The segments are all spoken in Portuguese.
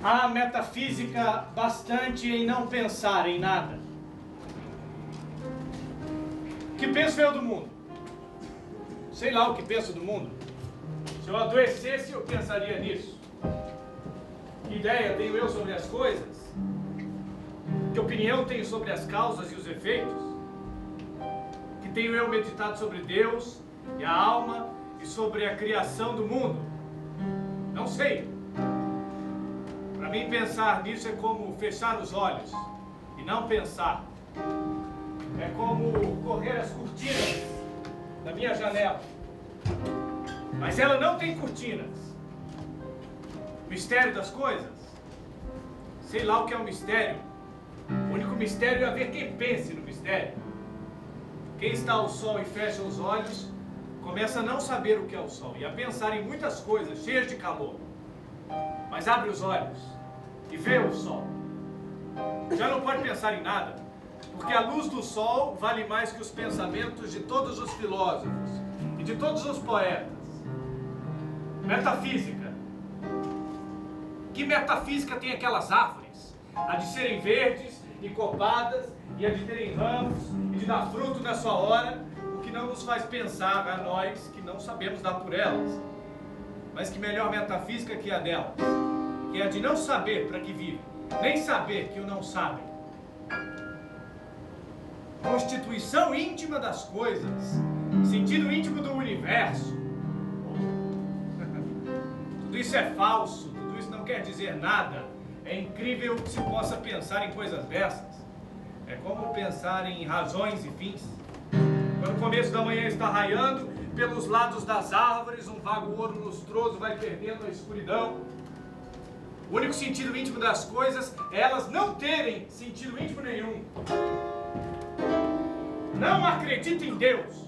Há metafísica bastante em não pensar em nada. O que penso eu do mundo? Sei lá o que penso do mundo. Se eu adoecesse, eu pensaria nisso. Que ideia tenho eu sobre as coisas? Que opinião tenho sobre as causas e os efeitos? Que tenho eu meditado sobre Deus e a alma e sobre a criação do mundo? Não sei. Para mim, pensar nisso é como fechar os olhos e não pensar. É como correr as cortinas da minha janela. Mas ela não tem cortinas. Mistério das coisas? Sei lá o que é um mistério. O único mistério é haver quem pense no mistério. Quem está ao sol e fecha os olhos, começa a não saber o que é o sol e a pensar em muitas coisas cheias de calor. Mas abre os olhos e vê o sol. Já não pode pensar em nada, porque a luz do sol vale mais que os pensamentos de todos os filósofos e de todos os poetas. Metafísica. Que metafísica tem aquelas árvores? A de serem verdes e copadas, e a de terem ramos e de dar fruto na sua hora, o que não nos faz pensar a nós que não sabemos dar por elas. Mas que melhor metafísica que a delas, que é a de não saber para que vive, nem saber que o não sabem. Constituição íntima das coisas, sentido íntimo do universo. Tudo isso é falso, tudo isso não quer dizer nada. É incrível que se possa pensar em coisas dessas. É como pensar em razões e fins. Quando o começo da manhã está raiando, pelos lados das árvores, um vago ouro lustroso vai perdendo a escuridão. O único sentido íntimo das coisas é elas não terem sentido íntimo nenhum. Não acredito em Deus,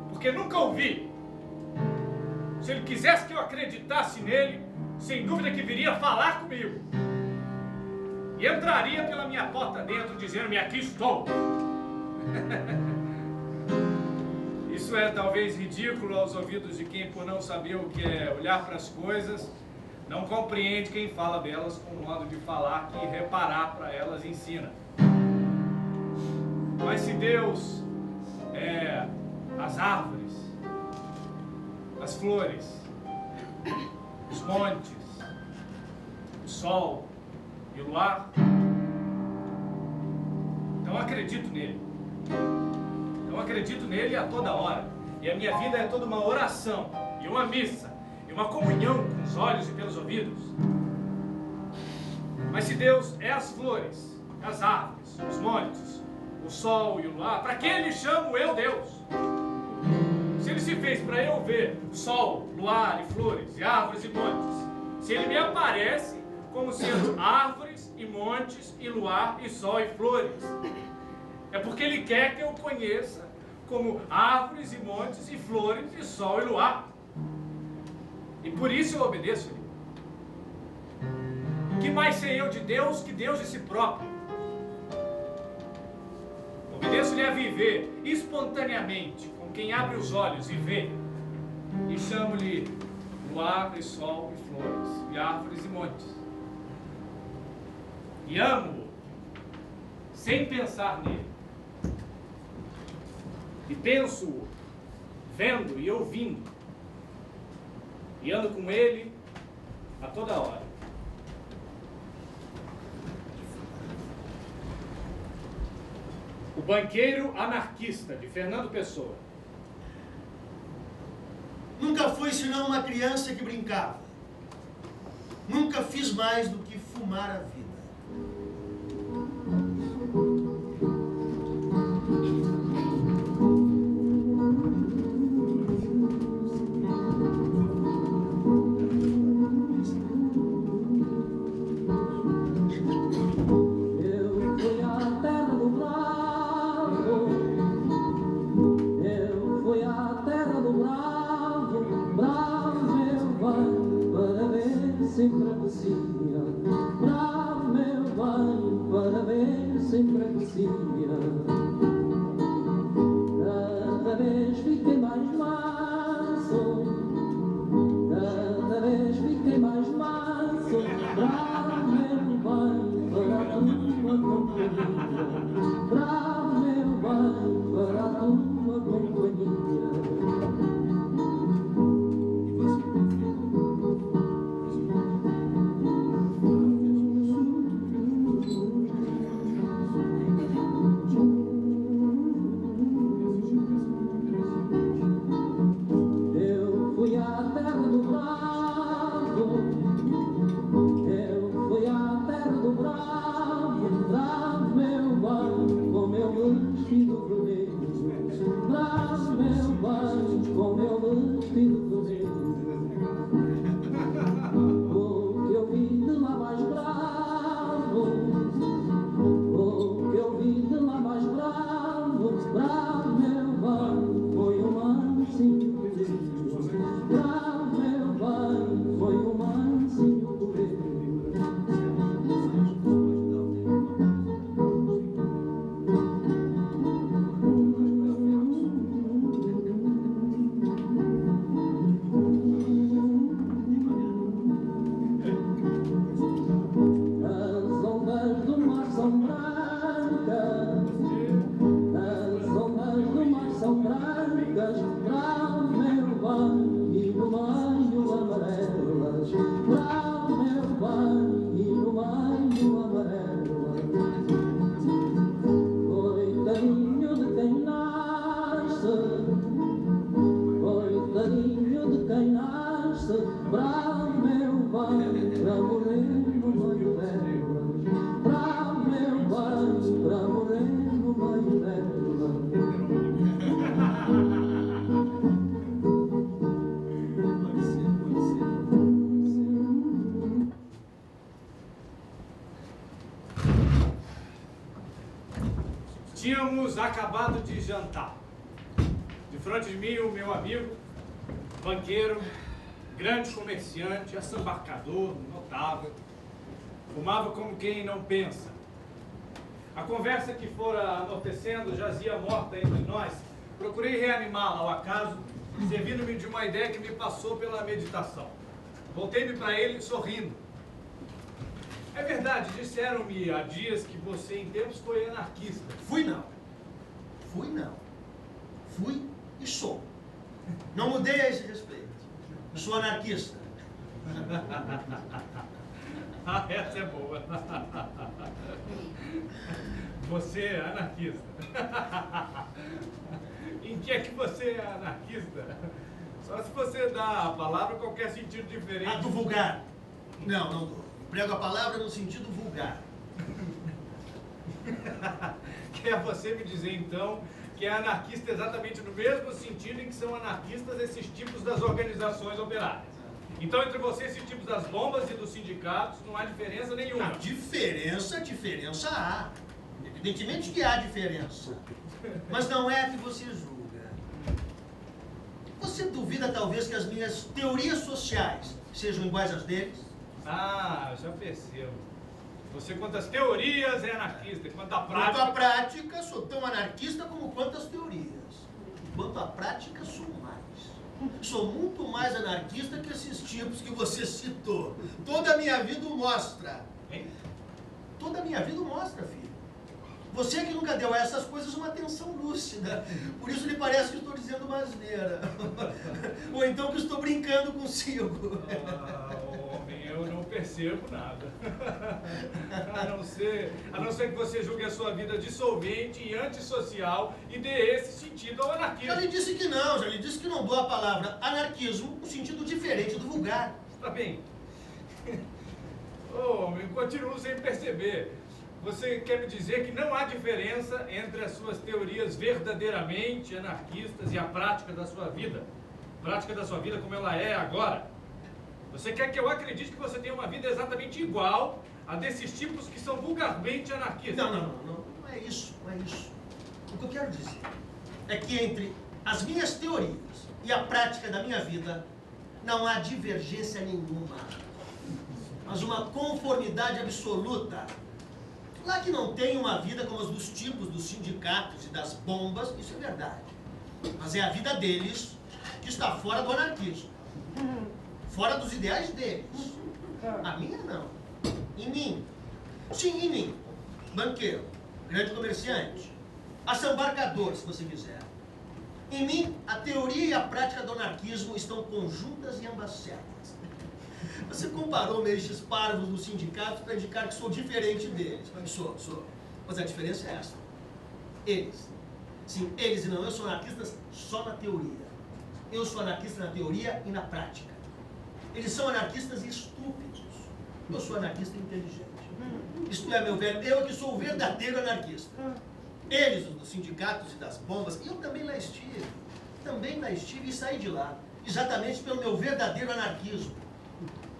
porque nunca ouvi. Se ele quisesse que eu acreditasse nele, sem dúvida que viria falar comigo. E entraria pela minha porta dentro, dizendo-me: aqui estou. Isso é talvez ridículo aos ouvidos de quem, por não saber o que é olhar para as coisas, não compreende quem fala delas com o modo de falar que reparar para elas ensina. Mas se Deus é as árvores, as flores, os montes, o sol e o luar, então acredito nele. Eu acredito nele a toda hora. E a minha vida é toda uma oração e uma missa. e uma comunhão com os olhos e pelos ouvidos. Mas se Deus é as flores, as árvores, os montes, o sol e o luar, para que Ele chamo eu Deus? Se Ele se fez para eu ver sol, luar e flores, e árvores e montes, se Ele me aparece como sendo árvores e montes e luar e sol e flores, é porque Ele quer que eu conheça como árvores e montes e flores e sol e luar. E por isso eu obedeço Ele. Que mais sei eu de Deus que Deus de si próprio? Obedeço-lhe a viver espontaneamente, com quem abre os olhos e vê, e chamo-lhe luar e sol e flores, e árvores e montes. E amo-o, sem pensar nele. E penso-o, vendo e ouvindo, e ando com ele a toda hora. O Banqueiro Anarquista, de Fernando Pessoa. Nunca fui senão uma criança que brincava. Nunca fiz mais do que fumar a vida. Cada vez fiquei mais manso, cada vez fiquei mais manso, bravo meu bem, para a tua companhia, bravo meu bem, para a tua companhia. Tínhamos acabado de jantar. De frente de mim, o meu amigo, banqueiro, grande comerciante, assambarcador, notável, fumava como quem não pensa. A conversa que fora anoitecendo jazia morta entre nós. Procurei reanimá-la ao acaso, servindo-me de uma ideia que me passou pela meditação. Voltei-me para ele sorrindo. É verdade, disseram-me há dias que você em tempos foi anarquista. Fui não. Fui não. Fui e sou. Não mudei a esse respeito. Sou anarquista. Ah, essa é boa. Você é anarquista. Em que é que você é anarquista? Só se você dá a palavra qualquer sentido diferente. Ah, do vulgar. Não, não dou. Emprego a palavra no sentido vulgar. Quer você me dizer, então, que é anarquista exatamente no mesmo sentido em que são anarquistas esses tipos das organizações operárias. Então, entre você, esses tipos das bombas e dos sindicatos, não há diferença nenhuma. A diferença há. Evidentemente que há diferença. Mas não é a que você julga. Você duvida, talvez, que as minhas teorias sociais sejam iguais às deles? Ah, já percebo. Você, quanto às teorias, é anarquista. Quanto à Quanto prática... à prática, sou tão anarquista como quanto às teorias. Quanto à prática, sou mais. Sou muito mais anarquista que esses tipos que você citou. Toda a minha vida o mostra. Hein? Toda a minha vida o mostra, filho. Você que nunca deu a essas coisas uma atenção lúcida. Por isso lhe parece que estou dizendo uma asneira. Ou então que estou brincando consigo. Ah, homem, eu não percebo nada. A não ser que você julgue a sua vida dissolvente e antissocial e dê esse sentido ao anarquismo. Já lhe disse que não, já lhe disse que não dou a palavra anarquismo no sentido diferente do vulgar. Está bem. Oh, homem, continuo sem perceber. Você quer me dizer que não há diferença entre as suas teorias verdadeiramente anarquistas e a prática da sua vida? Prática da sua vida como ela é agora? Você quer que eu acredite que você tem uma vida exatamente igual a desses tipos que são vulgarmente anarquistas? Não é isso, não é isso. O que eu quero dizer é que entre as minhas teorias e a prática da minha vida não há divergência nenhuma, mas uma conformidade absoluta. Lá que não tem uma vida como as dos tipos dos sindicatos e das bombas, isso é verdade. Mas é a vida deles que está fora do anarquismo. Fora dos ideais deles. A minha não. Em mim. Sim, em mim. Banqueiro, grande comerciante, assambarcador, se você quiser. Em mim, a teoria e a prática do anarquismo estão conjuntas e ambas certas. Você comparou estes parvos nos sindicatos para indicar que sou diferente deles. Sou. Mas a diferença é essa. Eles. Sim, eles e não eu são anarquistas só na teoria. Eu sou anarquista na teoria e na prática. Eles são anarquistas estúpidos. Eu sou anarquista inteligente. Isto é, meu velho, eu que sou o verdadeiro anarquista. Eles, os dos sindicatos e das bombas, eu também lá estive. Também lá estive e saí de lá. Exatamente pelo meu verdadeiro anarquismo.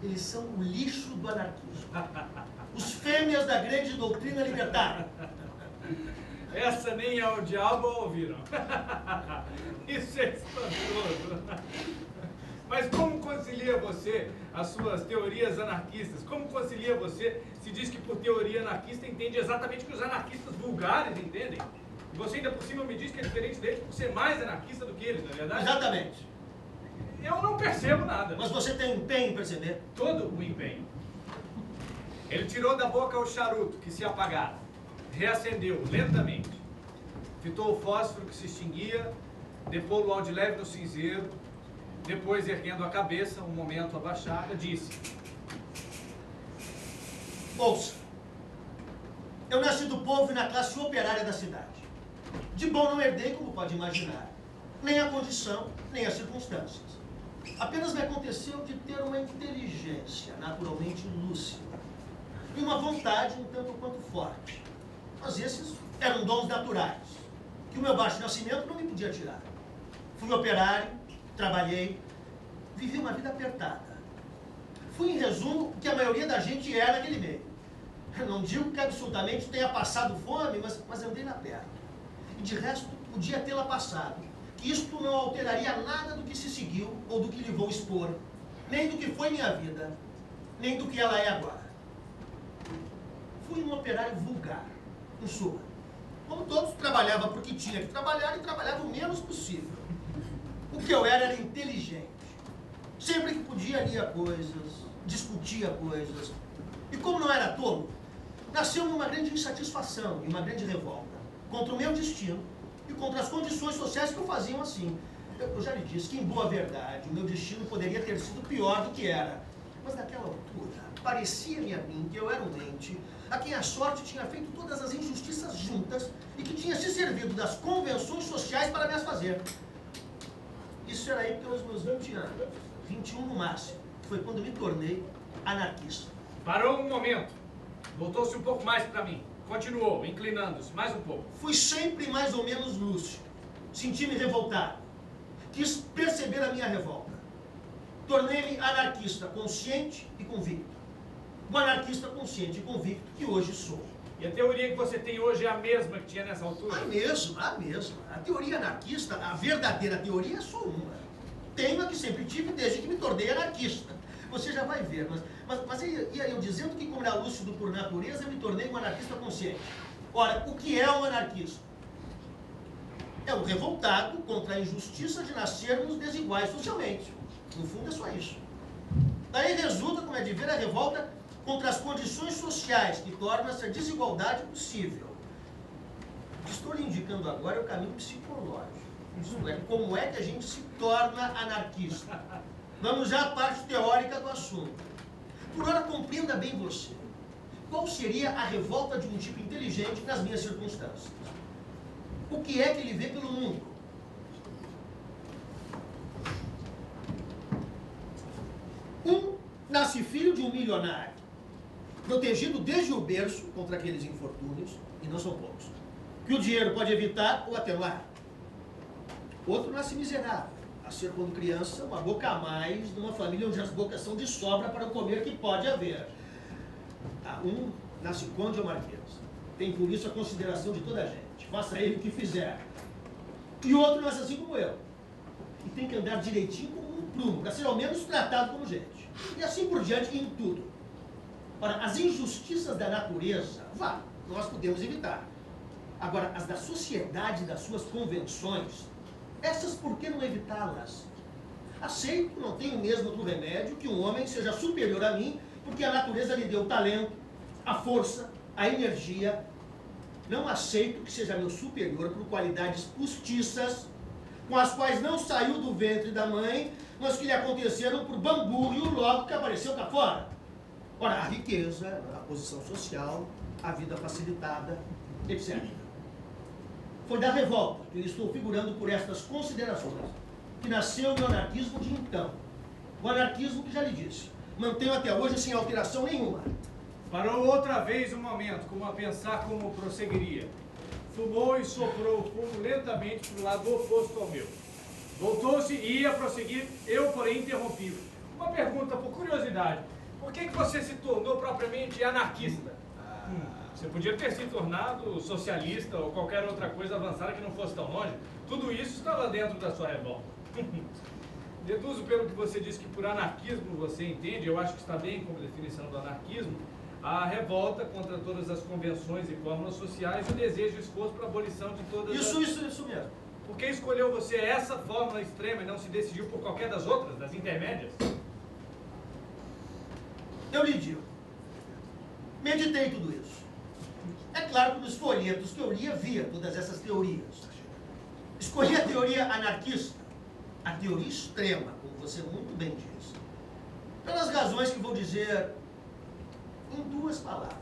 Eles são o lixo do anarquismo. Os fêmeas da grande doutrina libertária. Essa nem ao diabo ouviram. Isso é espantoso. Mas como concilia você as suas teorias anarquistas? Como concilia você se diz que por teoria anarquista entende exatamente o que os anarquistas vulgares entendem? E você ainda por cima me diz que é diferente deles por ser mais anarquista do que eles, não é verdade? Exatamente. Eu não percebo nada. Mas você tem empenho em perceber? Todo o empenho. Ele tirou da boca o charuto que se apagara, reacendeu lentamente, fitou o fósforo que se extinguia, depô-lo ao de leve no cinzeiro, depois, erguendo a cabeça, um momento abaixada, disse: Ouça, eu nasci do povo e na classe operária da cidade. De bom não herdei, como pode imaginar, nem a condição, nem as circunstâncias. Apenas me aconteceu de ter uma inteligência naturalmente lúcida e uma vontade um tanto quanto forte. Mas esses eram dons naturais, que o meu baixo nascimento não me podia tirar. Fui operário, trabalhei, vivi uma vida apertada. Fui, em resumo, o que a maioria da gente é naquele meio. Eu não digo que absolutamente tenha passado fome, mas andei na perna. E de resto, podia tê-la passado. Que isto não alteraria nada do que se seguiu ou do que lhe vou expor, nem do que foi minha vida, nem do que ela é agora. Fui um operário vulgar, em suma. Como todos, trabalhava porque tinha que trabalhar e trabalhava o menos possível. O que eu era inteligente. Sempre que podia, lia coisas, discutia coisas. E como não era tolo, nasceu-me uma grande insatisfação e uma grande revolta contra o meu destino e contra as condições sociais que o faziam assim. Eu já lhe disse que, em boa verdade, o meu destino poderia ter sido pior do que era. Mas naquela altura, parecia-me a mim que eu era um ente a quem a sorte tinha feito todas as injustiças juntas e que tinha se servido das convenções sociais para me as fazer. Isso era aí pelos meus 20 anos, 21 no máximo. Foi quando me tornei anarquista. Parou um momento. Voltou-se um pouco mais para mim. Continuou, inclinando-se mais um pouco. Fui sempre mais ou menos lúcido. Senti-me revoltado. Quis perceber a minha revolta. Tornei-me anarquista consciente e convicto. O anarquista consciente e convicto que hoje sou. E a teoria que você tem hoje é a mesma que tinha nessa altura? A mesma. A teoria anarquista, a verdadeira teoria é só uma. Tenho a que sempre tive desde que me tornei anarquista. Você já vai ver, mas ia eu dizendo que, como era lúcido por natureza, eu me tornei um anarquista consciente. Ora, o que é um anarquista? É um revoltado contra a injustiça de nascermos desiguais socialmente. No fundo é só isso. Daí resulta, como é de ver, a revolta contra as condições sociais que tornam essa desigualdade possível. O que estou lhe indicando agora é o caminho psicológico. Isto é, como é que a gente se torna anarquista. Vamos já à parte teórica do assunto. Por ora, compreenda bem você. Qual seria a revolta de um tipo inteligente nas minhas circunstâncias? O que é que ele vê pelo mundo? Nasce filho de um milionário, protegido desde o berço contra aqueles infortúnios, e não são poucos, que o dinheiro pode evitar ou atenuar. Outro nasce miserável, a ser, quando criança, uma boca a mais numa família onde as bocas são de sobra para o comer que pode haver. Um nasce conde ou marquês, tem por isso a consideração de toda a gente, faça ele o que fizer. E outro nasce assim como eu, e tem que andar direitinho como um prumo, para ser ao menos tratado como gente. E assim por diante em tudo. Ora, as injustiças da natureza, nós podemos evitar. Agora, as da sociedade, das suas convenções, essas por que não evitá-las? Aceito, não tenho mesmo outro remédio, que um homem seja superior a mim, porque a natureza lhe deu o talento, a força, a energia. Não aceito que seja meu superior por qualidades postiças, com as quais não saiu do ventre da mãe, mas que lhe aconteceram por bambúrio logo que apareceu cá fora. Ora, a riqueza, a posição social, a vida facilitada, etc. Foi da revolta que eu estou figurando por estas considerações que nasceu o meu anarquismo de então. O anarquismo que já lhe disse, mantenho até hoje sem alteração nenhuma. Parou outra vez um momento, como a pensar como prosseguiria. Fumou e soprou o fumo lentamente para o lado oposto ao meu. Voltou-se e ia prosseguir, eu, porém, interrompi-o. Uma pergunta, por curiosidade. Por que você se tornou propriamente anarquista? Você podia ter se tornado socialista ou qualquer outra coisa avançada que não fosse tão longe. Tudo isso estava dentro da sua revolta. Deduzo pelo que você disse que por anarquismo você entende, eu acho que está bem como definição do anarquismo, a revolta contra todas as convenções e fórmulas sociais e o desejo e esforço para a abolição de todas Isso mesmo. Por que escolheu você essa fórmula extrema e não se decidiu por qualquer das outras, das intermédias? Eu lhe digo, meditei tudo isso. É claro que nos folhetos que eu lia, via todas essas teorias. Escolhi a teoria anarquista, a teoria extrema, como você muito bem disse, pelas razões que vou dizer em 2 palavras.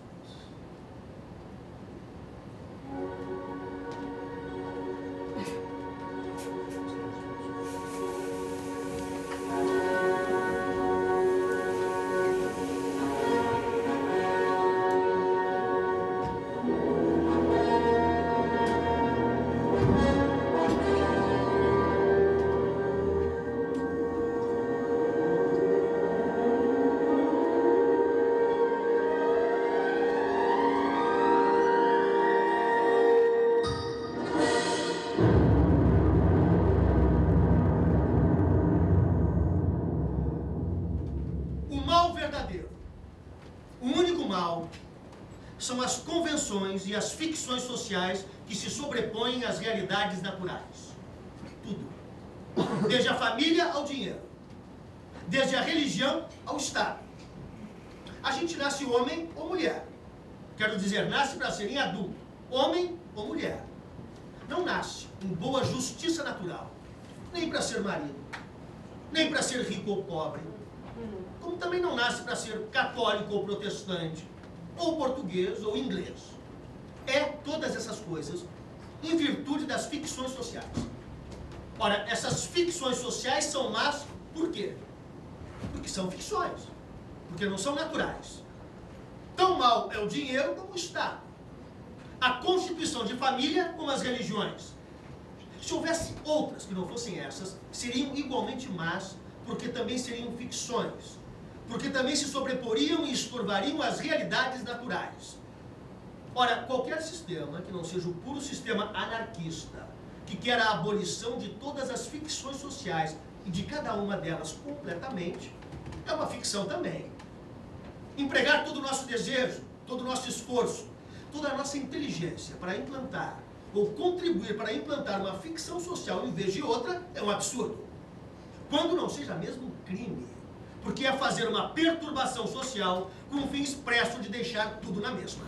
São as convenções e as ficções sociais que se sobrepõem às realidades naturais. Tudo. Desde a família ao dinheiro. Desde a religião ao Estado. A gente nasce homem ou mulher. Quero dizer, nasce para ser em adulto. Homem ou mulher. Não nasce em boa justiça natural. Nem para ser marido. Nem para ser rico ou pobre. Como também não nasce para ser católico ou protestante. Ou português, ou inglês. É todas essas coisas em virtude das ficções sociais. Ora, essas ficções sociais são más por quê? Porque são ficções, porque não são naturais. Tão mau é o dinheiro como o Estado, a constituição de família como as religiões. Se houvesse outras que não fossem essas, seriam igualmente más, porque também seriam ficções, porque também se sobreporiam e estorvariam as realidades naturais. Ora, qualquer sistema que não seja o puro sistema anarquista, que quer a abolição de todas as ficções sociais e de cada uma delas completamente, é uma ficção também. Empregar todo o nosso desejo, todo o nosso esforço, toda a nossa inteligência para implantar ou contribuir para implantar uma ficção social em vez de outra é um absurdo. Quando não seja mesmo um crime, porque é fazer uma perturbação social com o fim expresso de deixar tudo na mesma.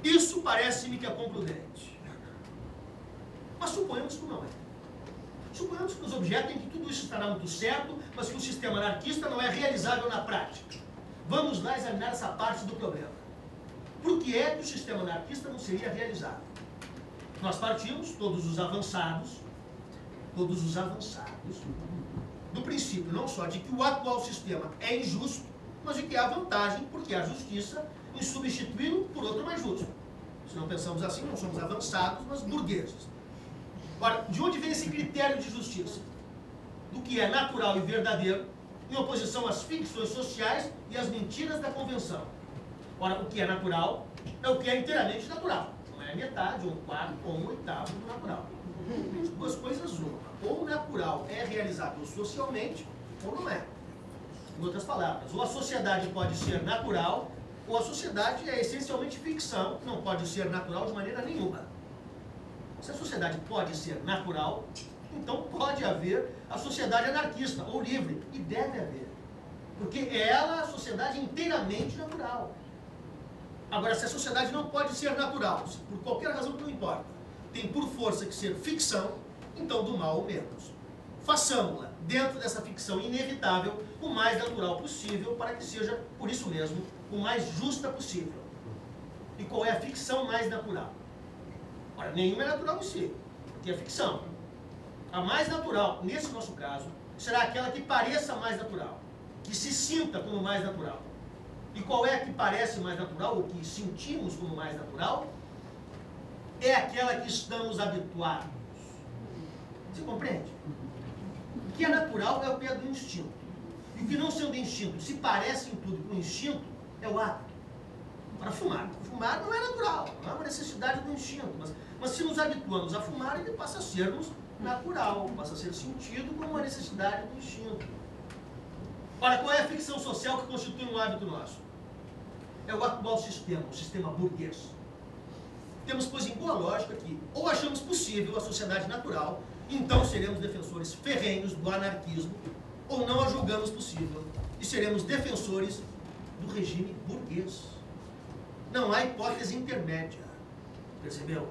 Isso parece-me que é concludente. Mas suponhamos que não é. Suponhamos que nos objetem que tudo isso estará muito certo, mas que o sistema anarquista não é realizável na prática. Vamos lá examinar essa parte do problema. Por que é que o sistema anarquista não seria realizável? Nós partimos, todos os avançados, do princípio não só de que o atual sistema é injusto, mas de que há vantagem, porque há justiça, em substituí-lo por outro mais justo. Se não pensamos assim, não somos avançados, mas burgueses. Ora, de onde vem esse critério de justiça? Do que é natural e verdadeiro, em oposição às ficções sociais e às mentiras da convenção. Ora, o que é natural é o que é inteiramente natural. Não é metade, ou um quarto, ou um oitavo do natural. Duas coisas uma. Ou o natural é realizável socialmente, ou não é. Em outras palavras, ou a sociedade pode ser natural, ou a sociedade é essencialmente ficção, não pode ser natural de maneira nenhuma. Se a sociedade pode ser natural, então pode haver a sociedade anarquista, ou livre, e deve haver. Porque ela é a sociedade inteiramente natural. Agora, se a sociedade não pode ser natural, por qualquer razão que não importa, tem por força que ser ficção, então do mal ou menos. Façamos-la, dentro dessa ficção inevitável, o mais natural possível, para que seja, por isso mesmo, o mais justa possível. E qual é a ficção mais natural? Ora, nenhuma é natural em si, porque é ficção. A mais natural, nesse nosso caso, será aquela que pareça mais natural, que se sinta como mais natural. E qual é a que parece mais natural, ou que sentimos como mais natural? É aquela que estamos habituados. Você compreende? O que é natural é o que é do instinto. E o que não sendo instinto, se parece em tudo com instinto, é o hábito. Para fumar. Fumar não é natural, não é uma necessidade do instinto. Mas se nos habituamos a fumar, ele passa a sermos natural, passa a ser sentido como uma necessidade do instinto. Ora, qual é a ficção social que constitui um hábito nosso? É o atual sistema, o sistema burguês. Temos, pois, em boa lógica que ou achamos possível a sociedade natural, então seremos defensores ferrenhos do anarquismo, ou não a julgamos possível e seremos defensores do regime burguês. Não há hipótese intermédia. Percebeu?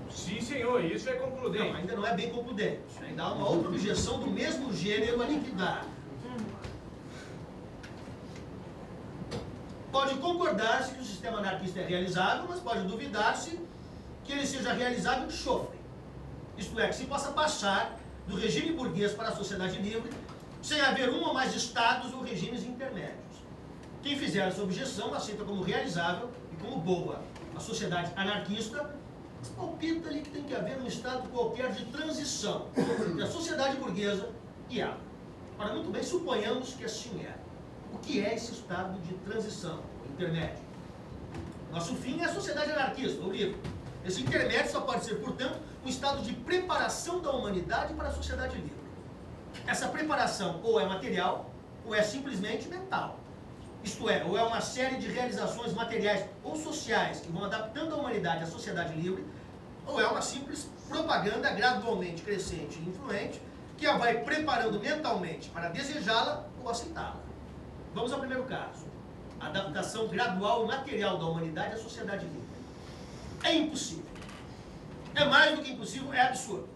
Sim, senhor, isso é concludente. Não, ainda não é bem concludente. Ainda há uma outra objeção do mesmo gênero a liquidar. Pode concordar-se que o sistema anarquista é realizável, mas pode duvidar-se que ele seja realizável de chofre. Isto é, que se possa passar do regime burguês para a sociedade livre, sem haver um ou mais estados ou regimes intermédios. Quem fizer essa objeção aceita como realizável e como boa a sociedade anarquista, palpita-lhe que tem que haver um estado qualquer de transição entre a sociedade burguesa e ela. Ora, muito bem, suponhamos que assim é. O que é esse estado de transição, o intermédio? Nosso fim é a sociedade anarquista, ou livre. Esse intermédio só pode ser, portanto, um estado de preparação da humanidade para a sociedade livre. Essa preparação ou é material, ou é simplesmente mental. Isto é, ou é uma série de realizações materiais ou sociais que vão adaptando a humanidade à sociedade livre, ou é uma simples propaganda gradualmente crescente e influente que a vai preparando mentalmente para desejá-la ou aceitá-la. Vamos ao primeiro caso. A adaptação gradual e material da humanidade à sociedade livre. É impossível. É mais do que impossível, é absurdo.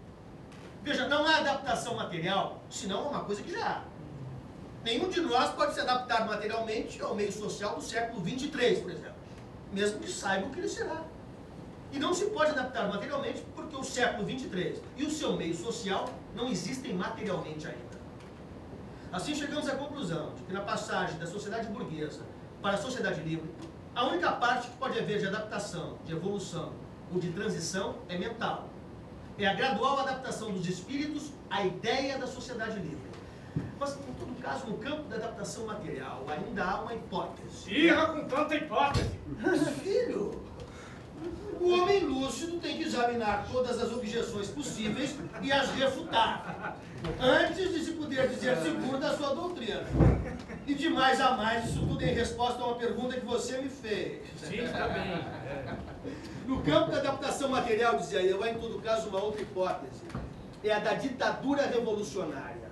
Veja, não há adaptação material, senão é uma coisa que já há. Nenhum de nós pode se adaptar materialmente ao meio social do século 23, por exemplo. Mesmo que saiba o que ele será. E não se pode adaptar materialmente porque o século 23 e o seu meio social não existem materialmente ainda. Assim chegamos à conclusão de que na passagem da sociedade burguesa para a sociedade livre, a única parte que pode haver de adaptação, de evolução ou de transição é mental. É a gradual adaptação dos espíritos à ideia da sociedade livre. Mas, em todo caso, no campo da adaptação material, ainda há uma hipótese. Irra com tanta hipótese! Mas, filho, o homem lúcido tem que examinar todas as objeções possíveis e as refutar, antes de se poder dizer seguro da sua doutrina. E de mais a mais, isso tudo em resposta a uma pergunta que você me fez. Sim, está bem. No campo da adaptação material, dizia eu, há em todo caso uma outra hipótese. É a da ditadura revolucionária.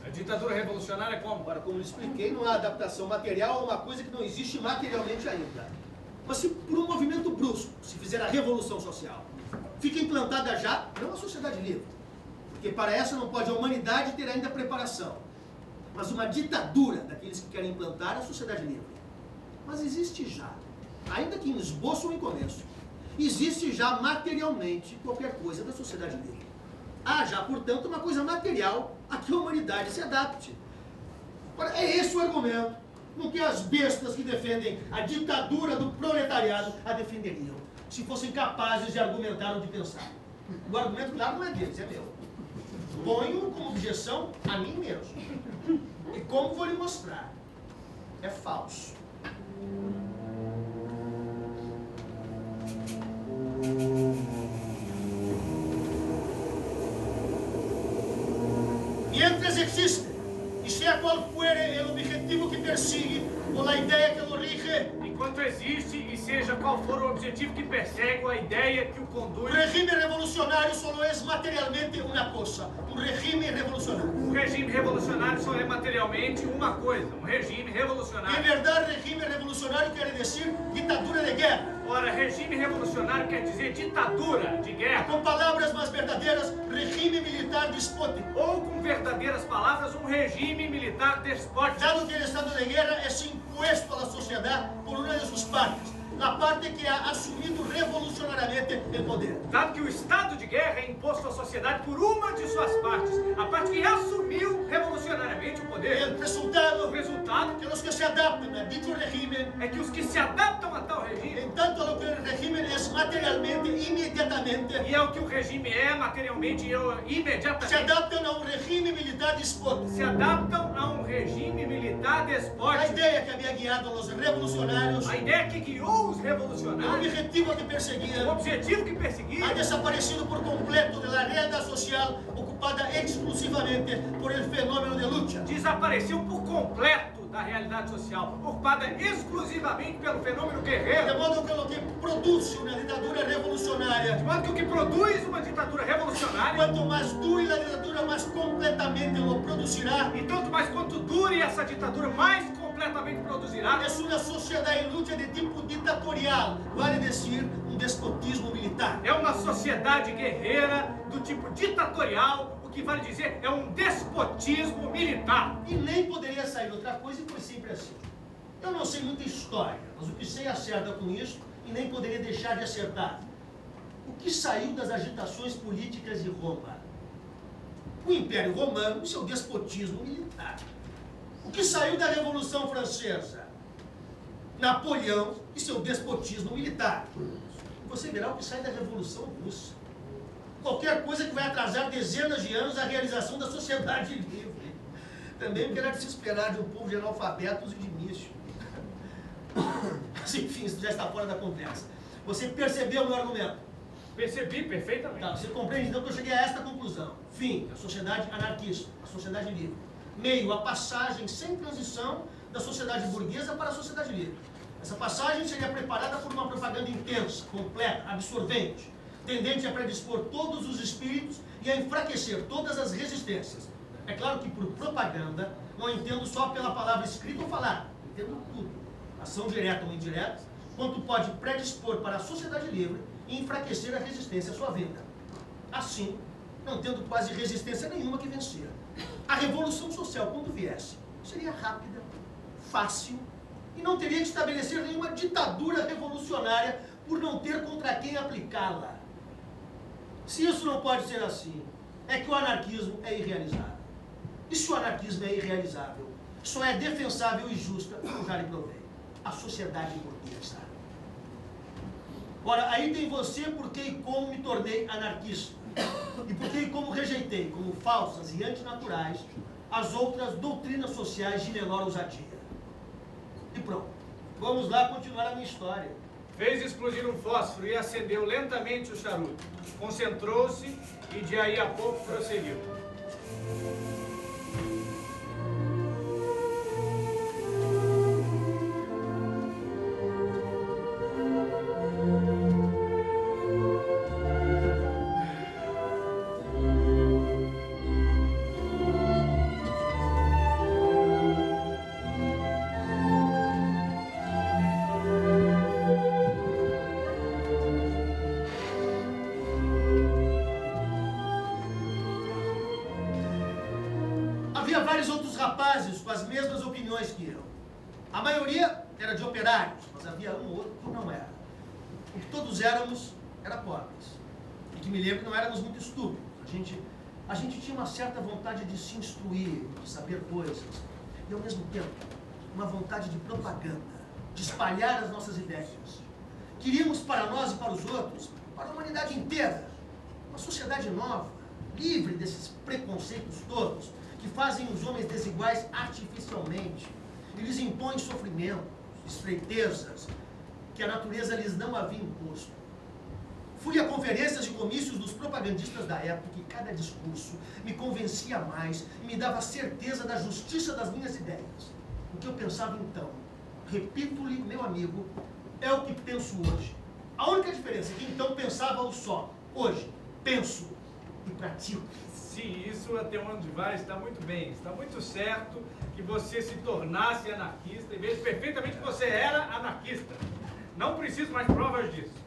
A ditadura revolucionária é como? Agora, como eu expliquei, não há adaptação material a uma coisa que não existe materialmente ainda. Mas se por um movimento brusco se fizer a revolução social, fica implantada já, não a sociedade livre, porque para essa não pode a humanidade ter ainda preparação, mas uma ditadura daqueles que querem implantar a sociedade livre. Mas existe já, ainda que em esboço ou em começo, existe já materialmente qualquer coisa da sociedade livre. Há já, portanto, uma coisa material a que a humanidade se adapte. Ora, é esse o argumento no que as bestas que defendem a ditadura do proletariado a defenderiam, se fossem capazes de argumentar ou de pensar. O argumento, claro, não é deles, é meu. Ponho como objeção a mim mesmo. E como vou lhe mostrar? É falso. Mientras existe, y sea cual fuere el objetivo que persigue o la idea que lo rige, Enquanto existe e seja qual for o objetivo que persegue ou a ideia que o conduz, un régimen revolucionario solo es materialmente una cosa, un régimen revolucionario. o regime revolucionário só é materialmente uma coisa, um regime En revolucionário. verdad, régimen revolucionario quiere decir dictadura de guerra. Ora, regime revolucionário quer dizer ditadura de guerra, Con palabras más verdaderas, régimen militar despótico. ou com verdadeiras palavras, um regime militar despótico. Dado que el estado de guerra es impuesto a la sociedad por una de sus partes, la parte que ha asumido revolucionariamente el poder. Dado que o estado de guerra é imposto à sociedade por uma de suas partes, a parte que assumiu revolucionariamente o poder. El resultado O resultado que los que se adaptan a dicho régimen, é que os que se adaptam a tal regime, en tanto a lo que el régimen es materialmente, inmediatamente, e é o que o regime é materialmente e se imediatamente, adaptan a un régimen militar despótico. se adaptam a um regime militar La despótico. idea que había guiado a los revolucionarios, A ideia que guiou os el revolucionários, objetivo que o perseguían, objetivo que perseguia, ha desaparecido por completo de la realidad social ocupada exclusivamente por el fenómeno de lucha. desapareceu por completo da realidade social, ocupada exclusivamente pelo fenômeno De guerreiro. modo que lo que produce una dictadura revolucionaria, De modo que o que produz uma ditadura revolucionária, cuanto más dure la dictadura, más completamente lo producirá. e tanto mais quanto dure essa ditadura, mais completamente produzirá. Es una sociedad en lucha de tipo dictatorial, vale decir, un despotismo militar. É uma sociedade guerreira do tipo ditatorial, o que vale dizer é um despotismo militar. E nem poderia sair outra coisa e foi sempre assim. Eu não sei muita história, mas o que sei acerta com isso e nem poderia deixar de acertar. O que saiu das agitações políticas de Roma? O Império Romano e seu despotismo militar. O que saiu da Revolução Francesa? Napoleão e seu despotismo militar. Você verá o que sai da Revolução Russa. Qualquer coisa que vai atrasar dezenas de anos a realização da sociedade livre. Também o que era de se esperar de um povo de analfabetos e de místicos. Mas enfim, isso já está fora da conversa. Você percebeu o meu argumento? Percebi perfeitamente. Tá, você compreende então que eu cheguei a esta conclusão. Fim, a sociedade anarquista, a sociedade livre. Meio, a passagem sem transição da sociedade burguesa para a sociedade livre. Essa passagem seria preparada por uma propaganda intensa, completa, absorvente, tendente a predispor todos os espíritos e a enfraquecer todas as resistências. É claro que por propaganda não entendo só pela palavra escrita ou falada, entendo tudo. Ação direta ou indireta, quanto pode predispor para a sociedade livre e enfraquecer a resistência à sua vinda. Assim, não tendo quase resistência nenhuma que vencer. A revolução social, quando viesse, seria rápida, fácil, e não teria que estabelecer nenhuma ditadura revolucionária por não ter contra quem aplicá-la. Se isso não pode ser assim, é que o anarquismo é irrealizável. E se o anarquismo é irrealizável, só é defensável e justa, como já lhe provei, a sociedade burguesa. Ora, aí tem você porque e como me tornei anarquista, e porque e como rejeitei, como falsas e antinaturais, as outras doutrinas sociais de menor ousadia. E pronto, vamos lá continuar a minha história. Fez explodir um fósforo e acendeu lentamente o charuto. Concentrou-se e de aí a pouco prosseguiu. Havia vários outros rapazes com as mesmas opiniões que eu. A maioria era de operários, mas havia um ou outro que não era. O que todos éramos, era pobres. E que me lembro que não éramos muito estúpidos. A gente tinha uma certa vontade de se instruir, de saber coisas. E ao mesmo tempo, uma vontade de propaganda, de espalhar as nossas ideias. Queríamos para nós e para os outros, para a humanidade inteira, uma sociedade nova, livre desses preconceitos todos, que fazem os homens desiguais artificialmente e lhes impõem sofrimentos, estreitezas, que a natureza lhes não havia imposto. Fui a conferências e comícios dos propagandistas da época e cada discurso me convencia mais e me dava certeza da justiça das minhas ideias. O que eu pensava então, repito-lhe, meu amigo, é o que penso hoje. A única diferença é que então pensava só. Hoje, penso e pratico. Se isso até onde vai está muito bem, está muito certo que você se tornasse anarquista e vejo perfeitamente que você era anarquista. Não preciso mais provas disso.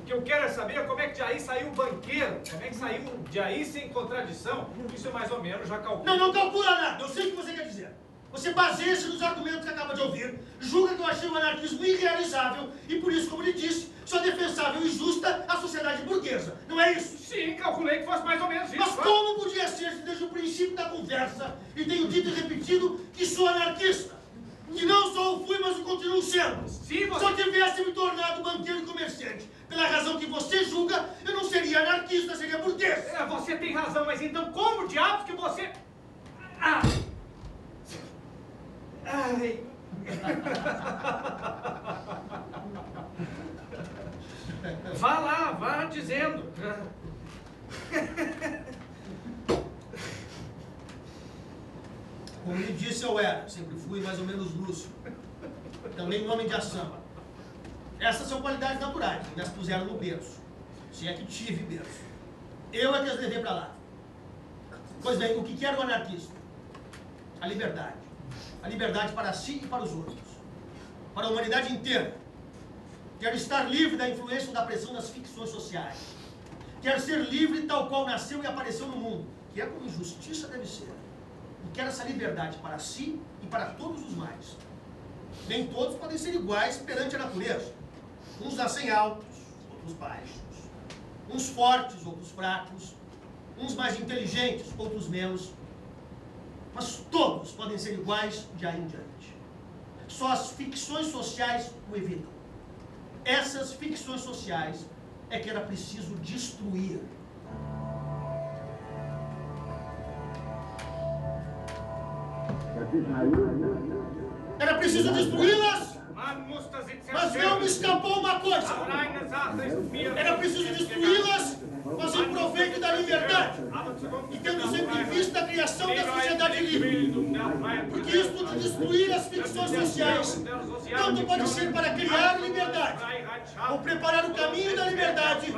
O que eu quero é saber como é que de aí saiu o banqueiro, como é que saiu de aí sem contradição. Isso é mais ou menos, já calculo. Não calcula nada, eu sei o que você quer dizer. Você baseia-se nos argumentos que acaba de ouvir, julga que eu achei o anarquismo irrealizável e por isso, como lhe disse, só defensável e justa a sociedade burguesa. Não é isso? Sim, calculei que fosse mais ou menos isso. Mas como podia ser se desde o princípio da conversa e tenho dito e repetido que sou anarquista? Que não só o fui, mas o continuo sendo. Se você... Se eu tivesse me tornado banqueiro e comerciante, pela razão que você julga, eu não seria anarquista, seria burguês. Você tem razão, mas então como diabos que você... Ai... Vá lá, vá dizendo. Como lhe disse, eu era. Sempre fui mais ou menos lúcido. Também um homem de ação. Essas são qualidades naturais, que me as puseram no berço. Se é que tive berço. Eu é que as levei para lá. Pois bem, o que quer o anarquista? A liberdade. A liberdade para si e para os outros. Para a humanidade inteira. Quer estar livre da influência ou da pressão das ficções sociais. Quer ser livre tal qual nasceu e apareceu no mundo, que é como justiça deve ser. E quer essa liberdade para si e para todos os mais. Nem todos podem ser iguais perante a natureza. Uns nascem altos, outros baixos. Uns fortes, outros fracos. Uns mais inteligentes, outros menos. Mas todos podem ser iguais de aí em diante. Só as ficções sociais o evitam. Essas ficções sociais é que era preciso destruir. Era preciso destruí-las, mas não me escapou uma coisa. Era preciso destruí-las, mas em proveito da liberdade. E tendo sempre em vista a criação da sociedade livre. Porque isto de destruir as ficções sociais, tanto pode ser para criar liberdade, ou preparar o caminho da liberdade,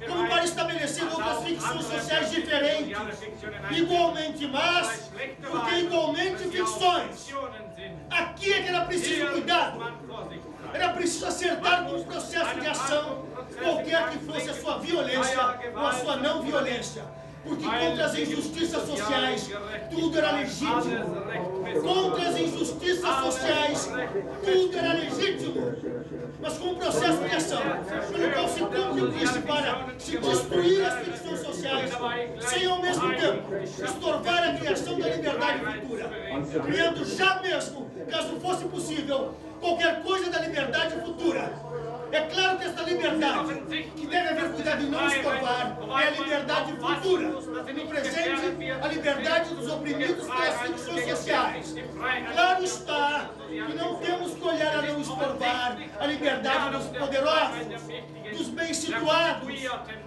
como para estabelecer outras ficções sociais diferentes, igualmente más, porque igualmente ficções. Aqui é que era preciso cuidado. Era preciso acertar com o processo de ação, qualquer que fosse a sua violência ou a sua não violência. Porque contra as injustiças sociais, tudo era legítimo. contra as injustiças sociais, tudo era legítimo. Mas com o processo de ação, pelo qual se contribuísse para se destruir as ficções sociais, sem ao mesmo tempo estorvar a criação da liberdade futura, criando já mesmo, caso fosse possível, qualquer coisa da liberdade futura. É claro que esta liberdade, que deve haver cuidado de não estorvar, é a liberdade futura. No presente, a liberdade dos oprimidos pelas ficções sociais. Claro está que não temos que olhar a não estorvar a liberdade dos poderosos, dos bem situados,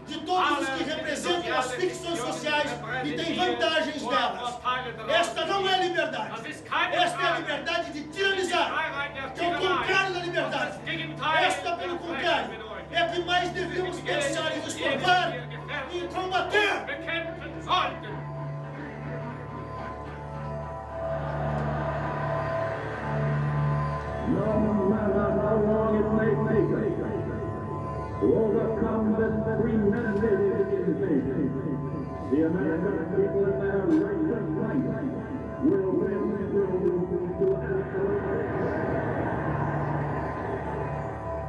de todos os que representam as ficções sociais e têm vantagens delas. Esta não é liberdade. Esta é a liberdade de tiranizar, que é o contrário da liberdade. Esta, pelo contrário, é a que mais devemos pensar em estorvar e em combater. No matter how long it may take to overcome this tremendous invasion, the American people in their righteous right will win through to absolute.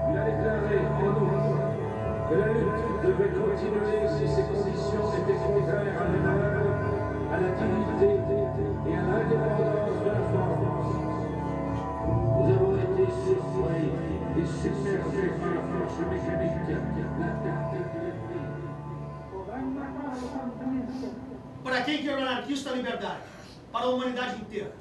Il a déclaré en août que la lutte devait continuer si ces conditions étaient contraires à l'honneur, à la dignité et à l'indépendance de la France. Nous avons été surpris et submergés par la force mécanique, l'attaque de Para quem quer o anarquista, a liberdade? Para a humanidade inteira.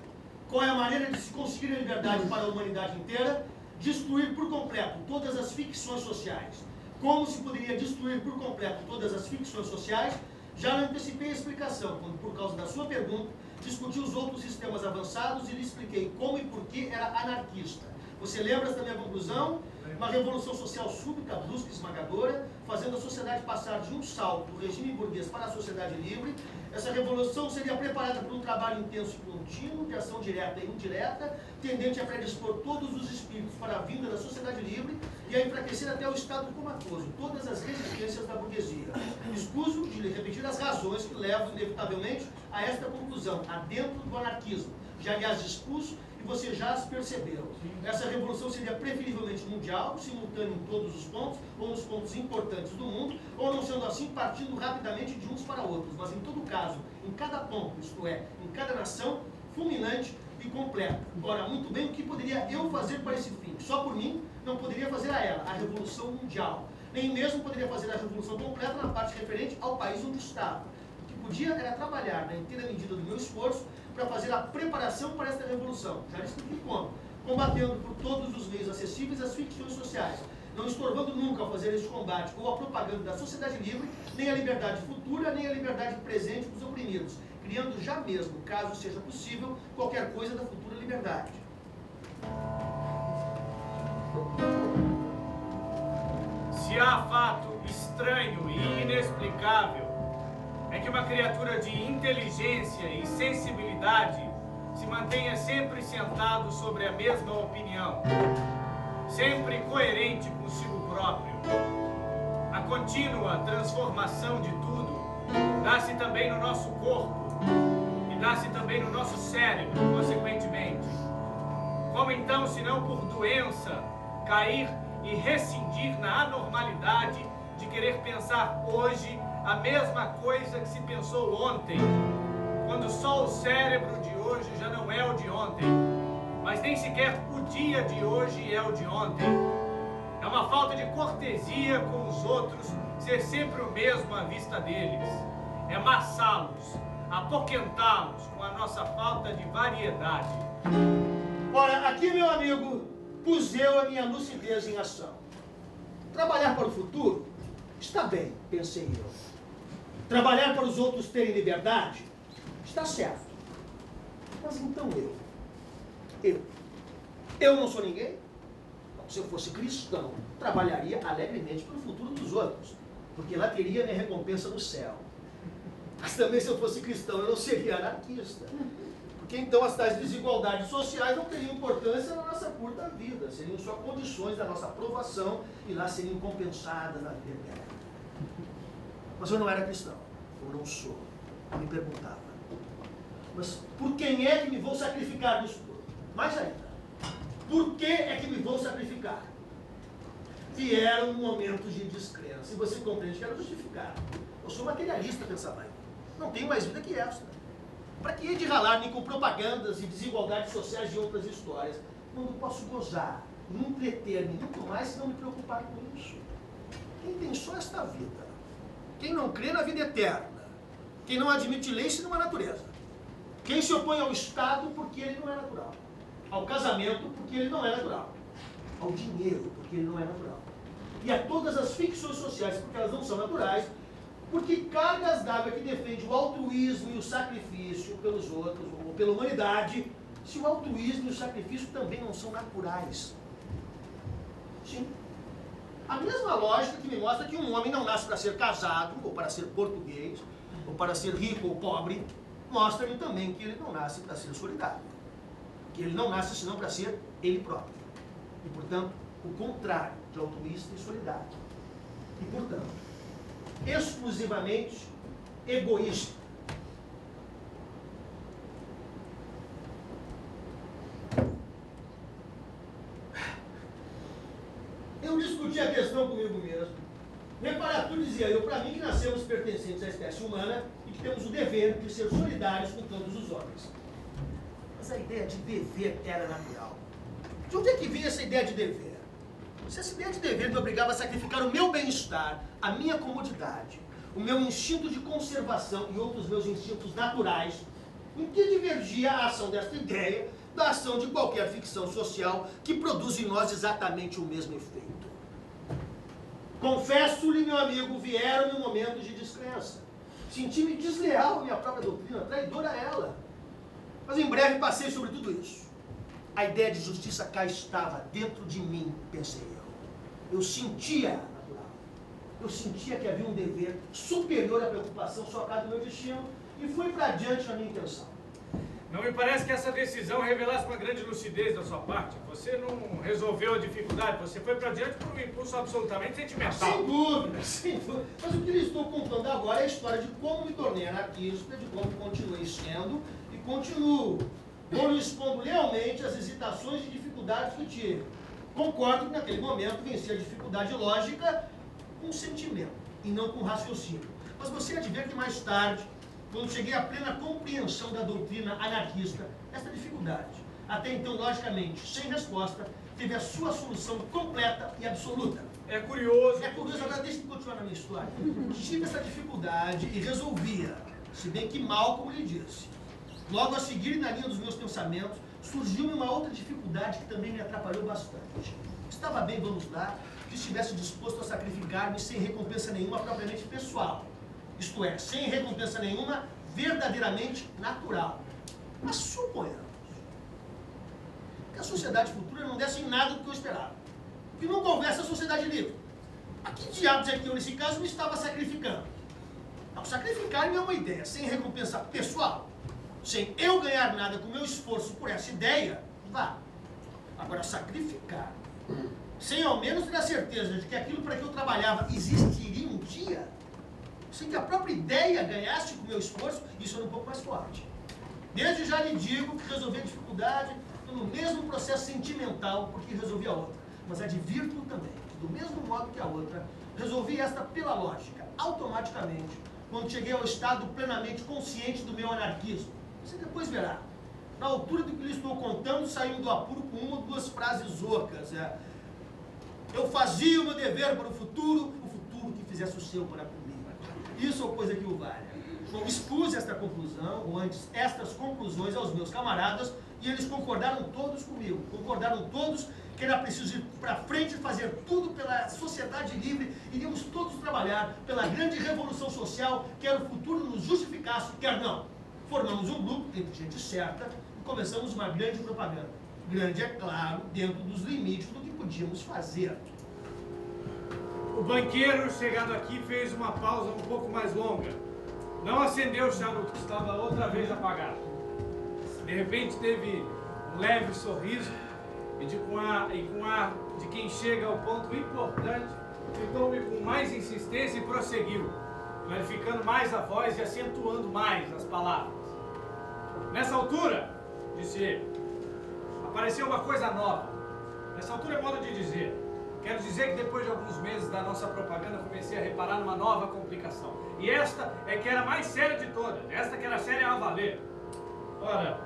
Qual é a maneira de se conseguir a liberdade para a humanidade inteira? Destruir por completo todas as ficções sociais. Como se poderia destruir por completo todas as ficções sociais? Já antecipei a explicação, quando, por causa da sua pergunta, discuti os outros sistemas avançados e lhe expliquei como e por que era anarquista. Você lembra da minha conclusão? Uma revolução social súbita, brusca e esmagadora, fazendo a sociedade passar de um salto do regime burguês para a sociedade livre. Essa revolução seria preparada por um trabalho intenso e contínuo, de ação direta e indireta, tendente a predispor todos os espíritos para a vinda da sociedade livre e a enfraquecer até o estado comatoso todas as resistências da burguesia. Escuso de lhe repetir as razões que levam, inevitavelmente, a esta conclusão, adentro do anarquismo. Já aliás expus e você já as percebeu. Essa revolução seria preferivelmente mundial, simultânea em todos os pontos, ou nos pontos importantes do mundo, ou não sendo assim, partindo rapidamente de uns para outros, mas em todo caso, em cada ponto, isto é, em cada nação, fulminante e completa. Ora, muito bem, o que poderia eu fazer para esse fim? Só por mim, não poderia fazer a ela, a revolução mundial. Nem mesmo poderia fazer a revolução completa na parte referente ao país onde estava. O que podia era trabalhar na inteira medida do meu esforço para fazer a preparação para esta revolução. Já lhe expliquei como. Combatendo por todos os meios acessíveis as ficções sociais, não estorvando nunca ao fazer este combate ou a propaganda da sociedade livre, nem a liberdade futura, nem a liberdade presente dos oprimidos, criando já mesmo, caso seja possível, qualquer coisa da futura liberdade. Se há fato estranho e inexplicável, é que uma criatura de inteligência e sensibilidade se mantenha sempre sentado sobre a mesma opinião, sempre coerente consigo próprio. A contínua transformação de tudo dá-se também no nosso corpo e dá-se também no nosso cérebro, consequentemente. Como então, se não por doença, cair e rescindir na anormalidade de querer pensar hoje a mesma coisa que se pensou ontem, quando só o cérebro de hoje já não é o de ontem, mas nem sequer o dia de hoje é o de ontem. É uma falta de cortesia com os outros ser sempre o mesmo à vista deles. É amassá-los, apoquentá-los com a nossa falta de variedade. Ora, aqui, meu amigo, pus eu a minha lucidez em ação. Trabalhar para o futuro está bem, pensei eu. Trabalhar para os outros terem liberdade está certo. Mas então eu não sou ninguém? Se eu fosse cristão, trabalharia alegremente pelo futuro dos outros, porque lá teria minha recompensa no céu. Mas também, se eu fosse cristão, eu não seria anarquista, porque então as tais desigualdades sociais não teriam importância na nossa curta vida, seriam só condições da nossa aprovação e lá seriam compensadas na vida eterna. Mas eu não era cristão, eu não sou. Eu me perguntava, Mas por quem é que me vou sacrificar nisso tudo? Mais ainda, por que é que me vou sacrificar? Vieram momentos de descrença, e você compreende que era justificado. Eu sou materialista, pensava eu. Não tenho mais vida que esta. Para que hei de ralar-me com propagandas e desigualdades sociais de outras histórias, quando posso gozar e entreter-me muito mais se não me preocupar com isso? Quem tem só esta vida? Quem não crê na vida eterna? Quem não admite lei senão a natureza? Quem se opõe ao Estado porque ele não é natural? Ao casamento porque ele não é natural? Ao dinheiro porque ele não é natural? E a todas as ficções sociais porque elas não são naturais? Porque cargas d'água que defende o altruísmo e o sacrifício pelos outros, ou pela humanidade, se o altruísmo e o sacrifício também não são naturais? Sim. A mesma lógica que me mostra que um homem não nasce para ser casado, ou para ser português, ou para ser rico ou pobre, mostra-me também que ele não nasce para ser solidário. Que ele não nasce senão para ser ele próprio. E, portanto, o contrário de altruísta e solidário. E, portanto, exclusivamente egoísta. Eu discuti a questão comigo mesmo. Repara, tu dizia eu, para mim, que nascemos pertencentes à espécie humana e que temos o dever de ser solidários com todos os homens. Mas a ideia de dever era natural. De onde é que vinha essa ideia de dever? Se essa ideia de dever me obrigava a sacrificar o meu bem-estar, a minha comodidade, o meu instinto de conservação e outros meus instintos naturais, em que divergia a ação desta ideia da ação de qualquer ficção social que produz em nós exatamente o mesmo efeito? Confesso-lhe, meu amigo, vieram-me momentos de descrença. Senti-me desleal à minha própria doutrina, traidor a ela. Mas em breve passei sobre tudo isso. A ideia de justiça cá estava dentro de mim, pensei eu. Eu sentia natural. Eu sentia que havia um dever superior à preocupação socada do meu destino e fui para adiante na minha intenção. Não me parece que essa decisão revelasse uma grande lucidez da sua parte. Você não resolveu a dificuldade, você foi para diante por um impulso absolutamente sentimental. Sem dúvida, sem dúvida. Mas o que lhe estou contando agora é a história de como me tornei anarquista, de como continuei sendo e continuo. Vou lhe expondo lealmente as hesitações e dificuldades que tive. Concordo que naquele momento venci a dificuldade lógica com sentimento e não com raciocínio. Mas você há de ver que mais tarde, quando cheguei à plena compreensão da doutrina anarquista, essa dificuldade, até então logicamente sem resposta, teve a sua solução completa e absoluta. É curioso. Agora deixa eu continuar na minha história. Tive essa dificuldade e resolvia, se bem que mal, como lhe disse. Logo a seguir, na linha dos meus pensamentos, surgiu-me uma outra dificuldade que também me atrapalhou bastante. Estava bem, vamos lá, que estivesse disposto a sacrificar-me sem recompensa nenhuma propriamente pessoal. Isto é, sem recompensa nenhuma verdadeiramente natural. Mas suponhamos que a sociedade futura não desse em nada do que eu esperava. Que nunca houvesse a sociedade livre. A que diabos é que eu, nesse caso, me estava sacrificando? Não, sacrificar-me é uma ideia, sem recompensa pessoal. Sem eu ganhar nada com o meu esforço por essa ideia, vá. Agora, sacrificar, sem ao menos ter a certeza de que aquilo para que eu trabalhava existiria um dia, sem que a própria ideia ganhasse com o meu esforço, isso era um pouco mais forte. Desde já lhe digo que resolvi a dificuldade pelo mesmo processo sentimental porque resolvi a outra, mas advirto também que, do mesmo modo que a outra, resolvi esta pela lógica, automaticamente, quando cheguei ao estado plenamente consciente do meu anarquismo. Você depois verá. Na altura do que lhe estou contando, saímos do apuro com uma ou duas frases ocas. Eu fazia o meu dever para o futuro que fizesse o seu para comigo. Isso é coisa que o valha. Bom, expus esta conclusão, ou antes, estas conclusões aos meus camaradas, e eles concordaram todos comigo. Concordaram todos que era preciso ir para frente e fazer tudo pela sociedade livre, iríamos todos trabalhar pela grande revolução social, quer o futuro nos justificasse, quer não. Formamos um grupo entre gente certa e começamos uma grande propaganda. Grande, é claro, dentro dos limites do que podíamos fazer. O banqueiro, chegado aqui, fez uma pausa um pouco mais longa. Não acendeu o charuto, que estava outra vez apagado. De repente teve um leve sorriso e com ar de quem chega ao ponto importante, fitou-me com mais insistência e prosseguiu, clarificando mais a voz e acentuando mais as palavras. Nessa altura, disse ele, apareceu uma coisa nova. Nessa altura é modo de dizer. Quero dizer que depois de alguns meses da nossa propaganda, comecei a reparar numa nova complicação. E esta é que era a mais séria de todas. Esta que era séria a valer. Ora,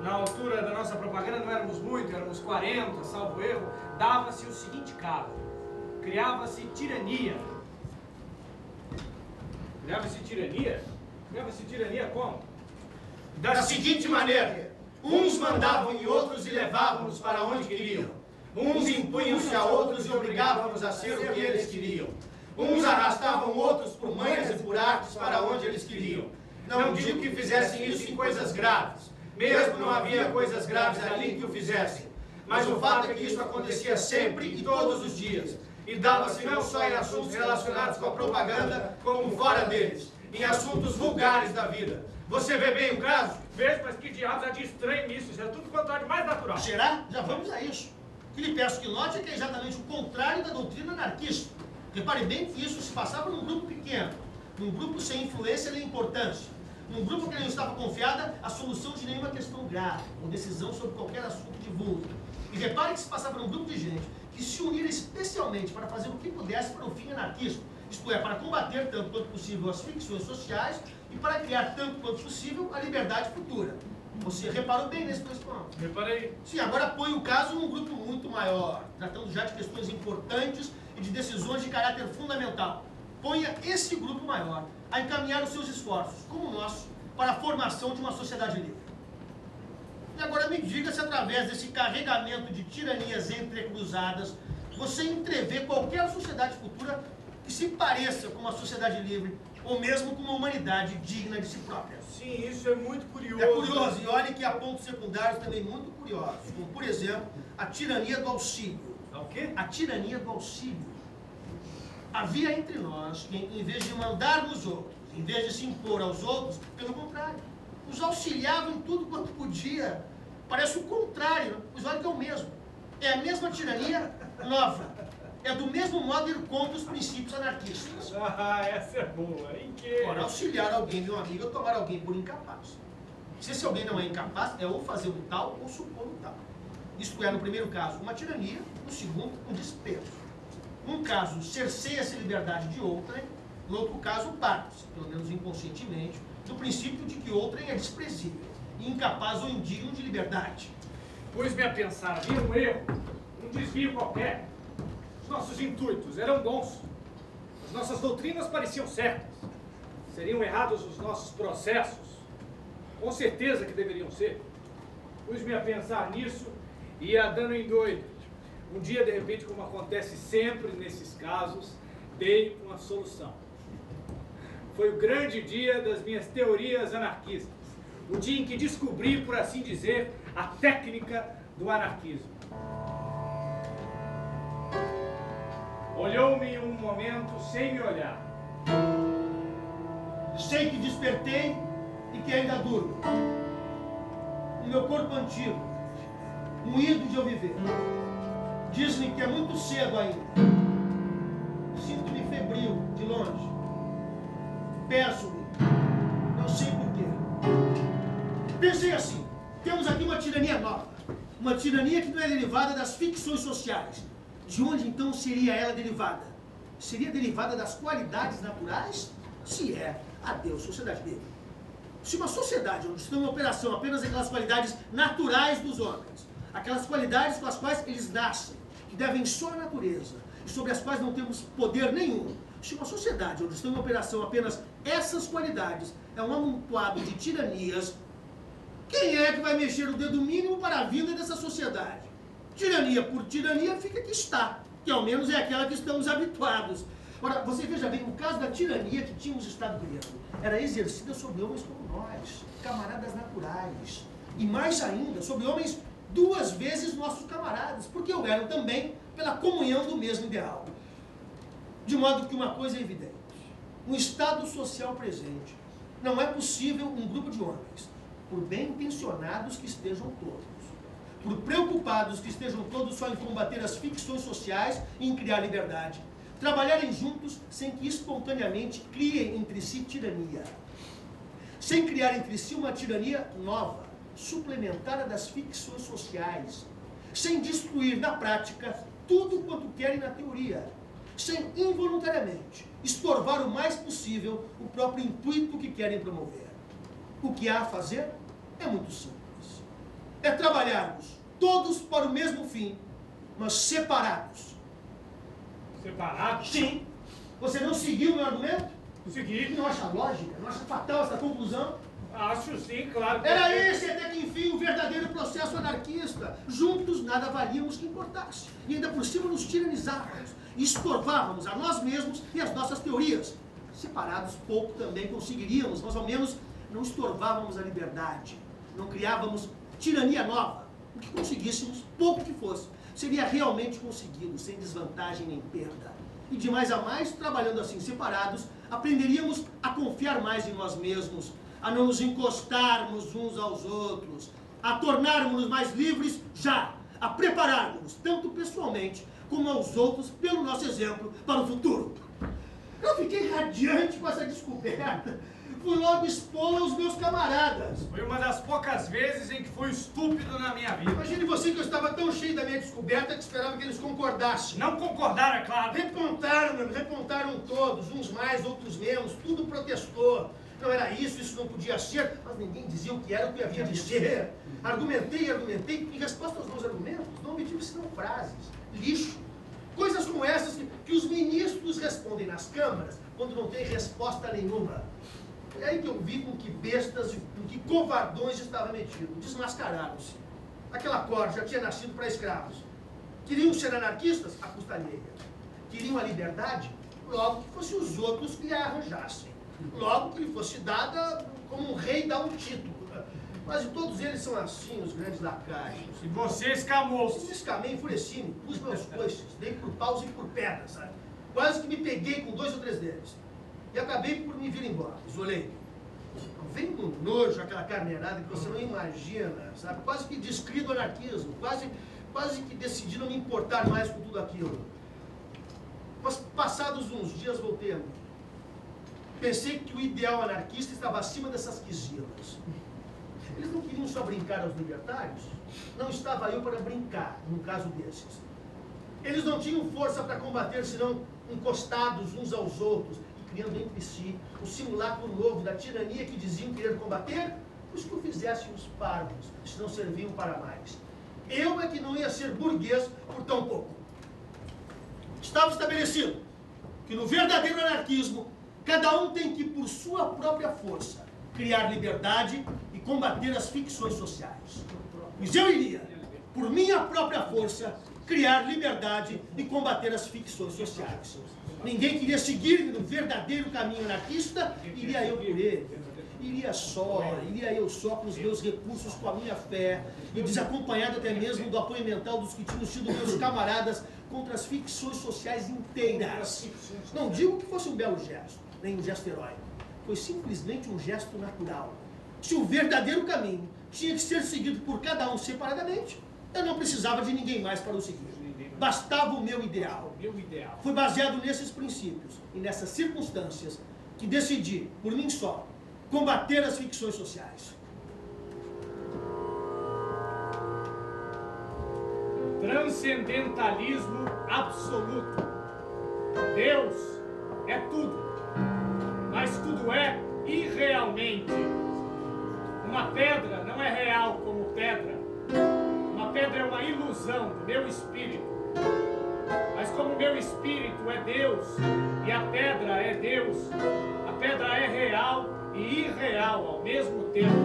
na altura da nossa propaganda não éramos muito, éramos 40, salvo erro. Dava-se o seguinte caso. Criava-se tirania. Criava-se tirania? Criava-se tirania como? Da seguinte maneira, uns mandavam em outros e levavam-nos para onde queriam. Uns impunham-se a outros e obrigavam-nos a ser o que eles queriam. Uns arrastavam outros por manhas e por artes para onde eles queriam. Não digo que fizessem isso em coisas graves. Mesmo não havia coisas graves ali que o fizessem. Mas o fato é que isso acontecia sempre e todos os dias. E dava-se não só em assuntos relacionados com a propaganda, como fora deles. Em assuntos vulgares da vida. Você vê bem o caso? Vejo, mas que diabos há de estranho nisso? Isso é tudo quanto há de mais natural. Será? Já vamos a isso. O que lhe peço que note é que é exatamente o contrário da doutrina anarquista. Repare bem que isso se passava num grupo pequeno, num grupo sem influência nem importância, num grupo que não estava confiada a solução de nenhuma questão grave ou decisão sobre qualquer assunto de vulto. E repare que se passava num grupo de gente que se unira especialmente para fazer o que pudesse para o fim anarquista, isto é, para combater tanto quanto possível as ficções sociais e para criar tanto quanto possível a liberdade futura. Você reparou bem nesse ponto? Reparei. Sim, agora põe o caso num grupo muito maior, tratando já de questões importantes e de decisões de caráter fundamental. Ponha esse grupo maior a encaminhar os seus esforços, como o nosso, para a formação de uma sociedade livre. E agora me diga se através desse carregamento de tiranias entrecruzadas, você entrevê qualquer sociedade futura que se pareça com uma sociedade livre, ou mesmo com uma humanidade digna de si própria. Sim, isso é muito curioso. É curioso, e olhe que há pontos secundários também muito curiosos, como, por exemplo, a tirania do auxílio. O quê? A tirania do auxílio. Havia entre nós quem, em vez de mandar nos outros, em vez de se impor aos outros, pelo contrário, os auxiliava em tudo quanto podia. Parece o contrário, pois olha que é o mesmo. É a mesma tirania nova. É do mesmo modo ir contra os princípios anarquistas. Ah, essa é boa. Em que? Ora, auxiliar alguém, meu amigo, é tomar alguém por incapaz. Se esse alguém não é incapaz, é ou fazer um tal ou supor um tal. Isto é, no primeiro caso, uma tirania, no segundo, um desprezo. Num caso, cerceia-se a liberdade de outrem, no outro caso, parte-se, pelo menos inconscientemente, do princípio de que outrem é desprezível, e incapaz ou indigno de liberdade. Pus-me a pensar, havia um erro, um desvio qualquer. Os nossos intuitos eram bons. As nossas doutrinas pareciam certas. Seriam errados os nossos processos? Com certeza que deveriam ser. Pus-me a pensar nisso e ia dando em doido. Um dia, de repente, como acontece sempre nesses casos, dei uma solução. Foi o grande dia das minhas teorias anarquistas. O dia em que descobri, por assim dizer, a técnica do anarquismo. Olhou-me um momento sem me olhar. Sei que despertei e que ainda durmo. O meu corpo antigo, moído de eu viver, diz-me que é muito cedo ainda. Sinto-me febril, de longe. Peço-me, não sei porquê. Pensei assim, temos aqui uma tirania nova. Uma tirania que não é derivada das ficções sociais. De onde então seria ela derivada? Seria derivada das qualidades naturais? Se é, adeus, sociedade livre. Se uma sociedade onde estão em operação apenas aquelas qualidades naturais dos homens, aquelas qualidades com as quais eles nascem, que devem só à natureza, e sobre as quais não temos poder nenhum, se uma sociedade onde estão em operação apenas essas qualidades é um amontoado de tiranias, quem é que vai mexer o dedo mínimo para a vinda dessa sociedade? Tirania por tirania fica que está, que ao menos é aquela que estamos habituados. Ora, você veja bem, o caso da tirania que tínhamos estado criando era exercida sobre homens como nós, camaradas naturais. E mais ainda, sobre homens duas vezes nossos camaradas, porque o eram também pela comunhão do mesmo ideal. De modo que uma coisa é evidente, no estado social presente, não é possível um grupo de homens, por bem intencionados que estejam todos, por preocupados que estejam todos só em combater as ficções sociais e em criar liberdade, trabalharem juntos sem que espontaneamente criem entre si tirania, sem criar entre si uma tirania nova, suplementar a das ficções sociais, sem destruir na prática tudo quanto querem na teoria, sem involuntariamente estorvar o mais possível o próprio intuito que querem promover. O que há a fazer é muito simples. É trabalharmos todos para o mesmo fim, mas separados. Separados? Sim. Você não seguiu o meu argumento? Consegui. Não acha lógica? Não acha fatal essa conclusão? Acho sim, claro. Era esse até que enfim o verdadeiro processo anarquista. Juntos nada varíamos que importasse. E ainda por cima nos tiranizávamos. E estorvávamos a nós mesmos e as nossas teorias. Separados pouco também conseguiríamos, mas ao menos não estorvávamos a liberdade. Não criávamos tirania nova. O que conseguíssemos, pouco que fosse, seria realmente conseguido, sem desvantagem nem perda. E de mais a mais, trabalhando assim separados, aprenderíamos a confiar mais em nós mesmos, a não nos encostarmos uns aos outros, a tornarmos-nos mais livres já, a prepararmos, tanto pessoalmente como aos outros, pelo nosso exemplo, para o futuro. Eu fiquei radiante com essa descoberta. Fui logo expô-la aos meus camaradas. Foi uma das poucas vezes em que fui estúpido na minha vida. Imagine você que eu estava tão cheio da minha descoberta que esperava que eles concordassem. Não concordaram, é claro. Repontaram todos, uns mais, outros menos, tudo protestou. Não era isso, isso não podia ser, mas ninguém dizia o que era, o que havia de ser. Argumentei, em resposta aos meus argumentos, não obtive senão frases, lixo. Coisas como essas que os ministros respondem nas câmaras quando não tem resposta nenhuma. É aí que eu vi com que bestas, com que covardões estava metido. Desmascararam-se. Aquela corda já tinha nascido para escravos. Queriam ser anarquistas? A custa alheia. Queriam a liberdade? Logo que fossem os outros que a arranjassem. Logo que lhe fosse dada como um rei dá um título. Quase todos eles são assim, os grandes lacaios. E você escamou-se. Me escamei, enfureci-me, pus meus coices, dei por paus e por pedras, sabe? Quase que me peguei com 2 ou 3 deles. E acabei por me vir embora, isolei. Vem com nojo aquela carneirada que você não imagina, sabe? Quase que descri do anarquismo, quase que decidi não me importar mais com tudo aquilo. Mas passados uns dias voltei a mim. Pensei que o ideal anarquista estava acima dessas quisilas. Eles não queriam só brincar aos libertários? Não estava eu para brincar, num caso desses. Eles não tinham força para combater, senão encostados uns aos outros, e criando entre si um simulacro novo da tirania que diziam querer combater, os que o fizessem os parvos, se não serviam para mais. Eu é que não ia ser burguês por tão pouco. Estava estabelecido que no verdadeiro anarquismo, cada um tem que, por sua própria força, criar liberdade e combater as ficções sociais. Pois eu iria, por minha própria força, criar liberdade e combater as ficções sociais. Ninguém queria seguir-me no verdadeiro caminho anarquista, iria eu por ele. Iria eu só com os meus recursos, com a minha fé, e desacompanhado até mesmo do apoio mental dos que tinham sido meus camaradas contra as ficções sociais inteiras. Não digo que fosse um belo gesto, nem um gesto heróico. Foi simplesmente um gesto natural. Se o verdadeiro caminho tinha que ser seguido por cada um separadamente, eu não precisava de ninguém mais para o seguir. Bastava o meu ideal. Foi baseado nesses princípios e nessas circunstâncias que decidi, por mim só, combater as ficções sociais. Transcendentalismo absoluto. Deus é tudo, mas tudo é irrealmente. Uma pedra não é real como pedra. Uma pedra é uma ilusão do meu espírito. Mas como o meu espírito é Deus e a pedra é Deus, a pedra é real e irreal ao mesmo tempo.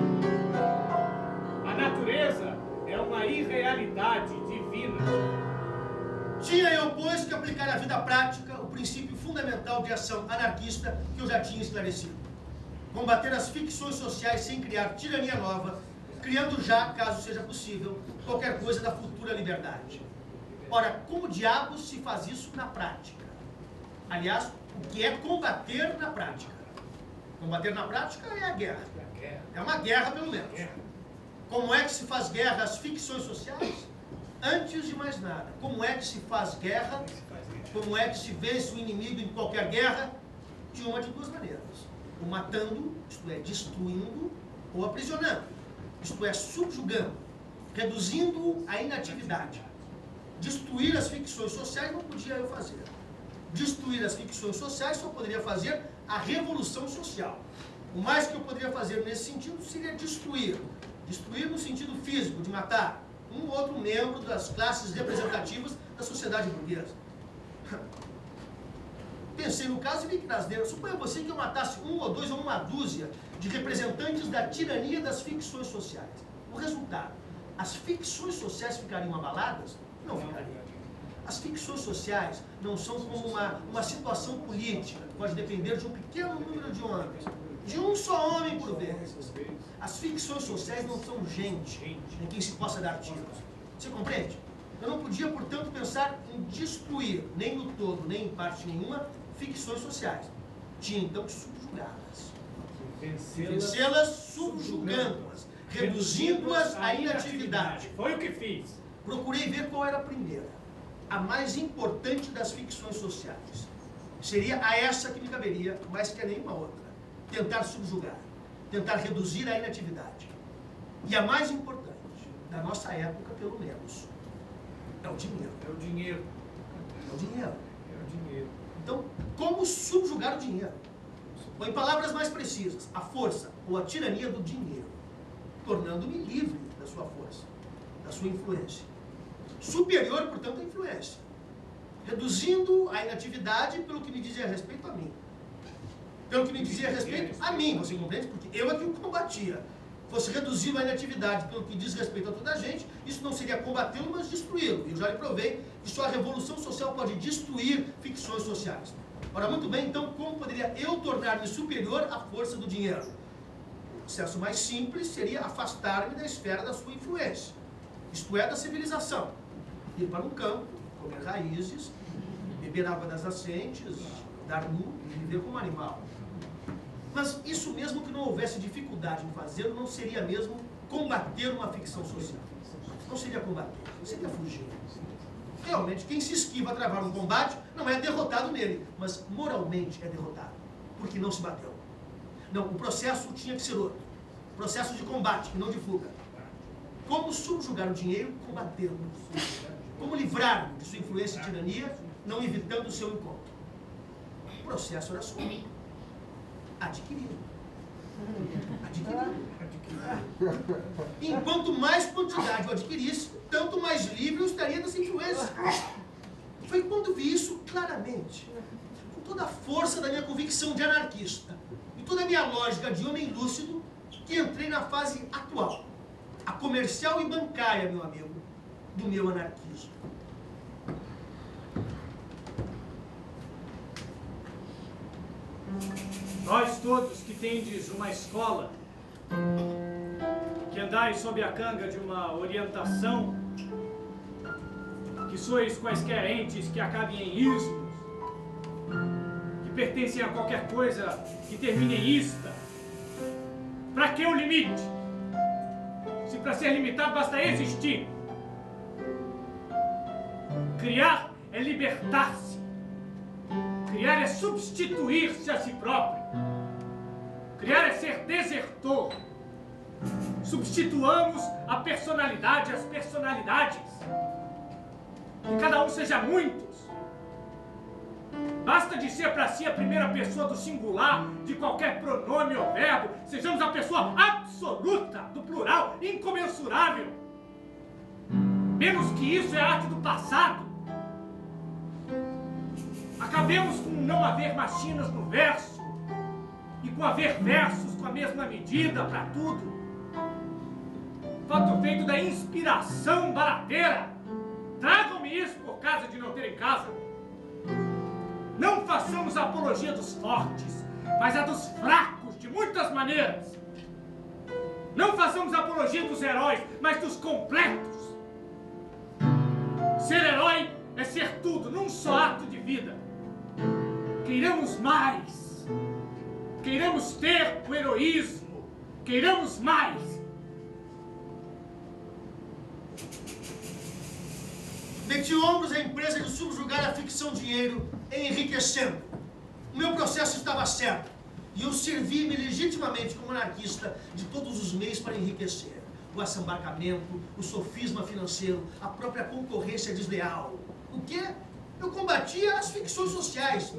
A natureza é uma irrealidade divina. Tinha eu, pois, que aplicar à vida prática o princípio fundamental de ação anarquista que eu já tinha esclarecido. Combater as ficções sociais sem criar tirania nova, criando já, caso seja possível, qualquer coisa da futura liberdade. Ora, como diabos se faz isso na prática? Aliás, o que é combater na prática? Combater na prática é a guerra. É uma guerra, pelo menos. Como é que se faz guerra às ficções sociais? Antes de mais nada, como é que se faz guerra? Como é que se vence o inimigo em qualquer guerra? De uma de duas maneiras. Ou matando, isto é, destruindo, ou aprisionando. isto é, subjugando, reduzindo a inatividade. Destruir as ficções sociais não podia eu fazer. Destruir as ficções sociais só poderia fazer a revolução social. O mais que eu poderia fazer nesse sentido seria destruir. Destruir no sentido físico, de matar um ou outro membro das classes representativas da sociedade burguesa. Pensei no caso e vi que nas dentro. Suponha você que eu matasse um ou dois ou uma dúzia de representantes da tirania das ficções sociais. O resultado, as ficções sociais ficariam abaladas? Não ficariam. As ficções sociais não são como uma situação política, que pode depender de um pequeno número de homens, de um só homem por vez. As ficções sociais não são gente em quem se possa dar tiros. Você compreende? Eu não podia, portanto, pensar em destruir, nem no todo, nem em parte nenhuma, ficções sociais. Tinha, então, que subjugá-las. Vencê-las subjugando-as, reduzindo-as à inatividade. Foi o que fiz. Procurei ver qual era a primeira, a mais importante das ficções sociais. Seria a essa que me caberia, mais que a nenhuma outra. Tentar subjugar, tentar reduzir a inatividade. E a mais importante, da nossa época, pelo menos, é o dinheiro. É o dinheiro. É o dinheiro. É o dinheiro. Então, como subjugar o dinheiro? Ou, em palavras mais precisas, a força ou a tirania do dinheiro, tornando-me livre da sua força, da sua influência. Superior, portanto, à influência. Reduzindo a inatividade pelo que me dizia respeito a mim. Pelo que me dizia respeito a mim, você compreende? Porque eu é que o combatia. Fosse reduzido a inatividade pelo que diz respeito a toda a gente, isso não seria combatê-lo, mas destruí-lo. E eu já lhe provei que só a revolução social pode destruir ficções sociais. Ora, muito bem, então, como poderia eu tornar-me superior à força do dinheiro? O processo mais simples seria afastar-me da esfera da sua influência, isto é, da civilização. Ir para um campo, comer raízes, beber água das nascentes, dar nu e viver como animal. Mas isso mesmo que não houvesse dificuldade em fazê-lo, não seria mesmo combater uma ficção social. Não seria combater, seria fugir. Realmente, quem se esquiva a travar um combate não é derrotado nele, mas moralmente é derrotado, porque não se bateu. Não, o processo tinha que ser outro. Processo de combate, e não de fuga. Como subjugar o dinheiro, combatê-lo. Como livrar-lo de sua influência e tirania, não evitando o seu encontro. O processo era só adquirido. Enquanto mais quantidade eu adquirisse, tanto mais livre eu estaria dessa influência. Foi quando vi isso claramente, com toda a força da minha convicção de anarquista e toda a minha lógica de homem lúcido, que entrei na fase atual, a comercial e bancária, meu amigo, do meu anarquismo. Nós todos que tendes uma escola, que andais sob a canga de uma orientação, que sois quaisquer entes que acabem em ismos, que pertencem a qualquer coisa que termine em ista, para que o limite? Se para ser limitado basta existir. Criar é libertar-se. Criar é substituir-se a si próprio. Criar é ser desertor. Substituamos a personalidade às personalidades. Que cada um seja muitos. Basta dizer para si a primeira pessoa do singular de qualquer pronome ou verbo. Sejamos a pessoa absoluta do plural, incomensurável. Menos que isso é arte do passado. Acabemos com não haver machinas no verso e com haver versos com a mesma medida para tudo. Fato feito da inspiração barateira. Tragam-me isso por causa de não ter em casa. Não façamos a apologia dos fortes, mas a dos fracos de muitas maneiras. Não façamos a apologia dos heróis, mas dos completos. Ser herói é ser tudo num só ato de vida. Queiramos mais. Queiramos ter o heroísmo. Queiramos mais. Meti ombros a empresa de subjugar a ficção dinheiro, enriquecendo. O meu processo estava certo. E eu servi-me legitimamente como anarquista de todos os meios para enriquecer. o assambarcamento, o sofisma financeiro, a própria concorrência desleal. O quê? Eu combatia as ficções sociais,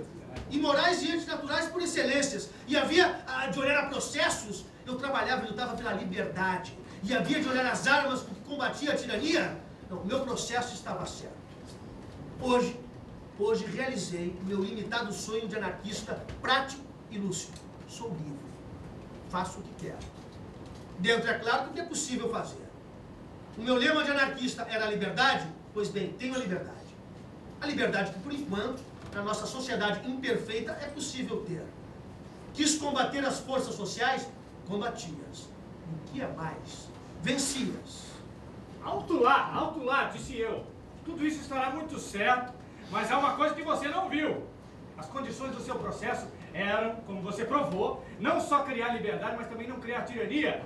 imorais e antinaturais por excelências. E havia de olhar a processos, eu trabalhava e lutava pela liberdade. E havia de olhar as armas com que combatia a tirania. Não, o meu processo estava certo. Hoje realizei o meu limitado sonho de anarquista prático e lúcido. Sou livre. Faço o que quero. Dentro, é claro, do que é possível fazer. O meu lema de anarquista era a liberdade? Pois bem, tenho a liberdade. A liberdade que, por enquanto, na nossa sociedade imperfeita, é possível ter. Quis combater as forças sociais? Combati-as. O que é mais? Venci-as. Alto lá, disse eu. Tudo isso estará muito certo, mas há uma coisa que você não viu. As condições do seu processo eram, como você provou, não só criar liberdade, mas também não criar tirania.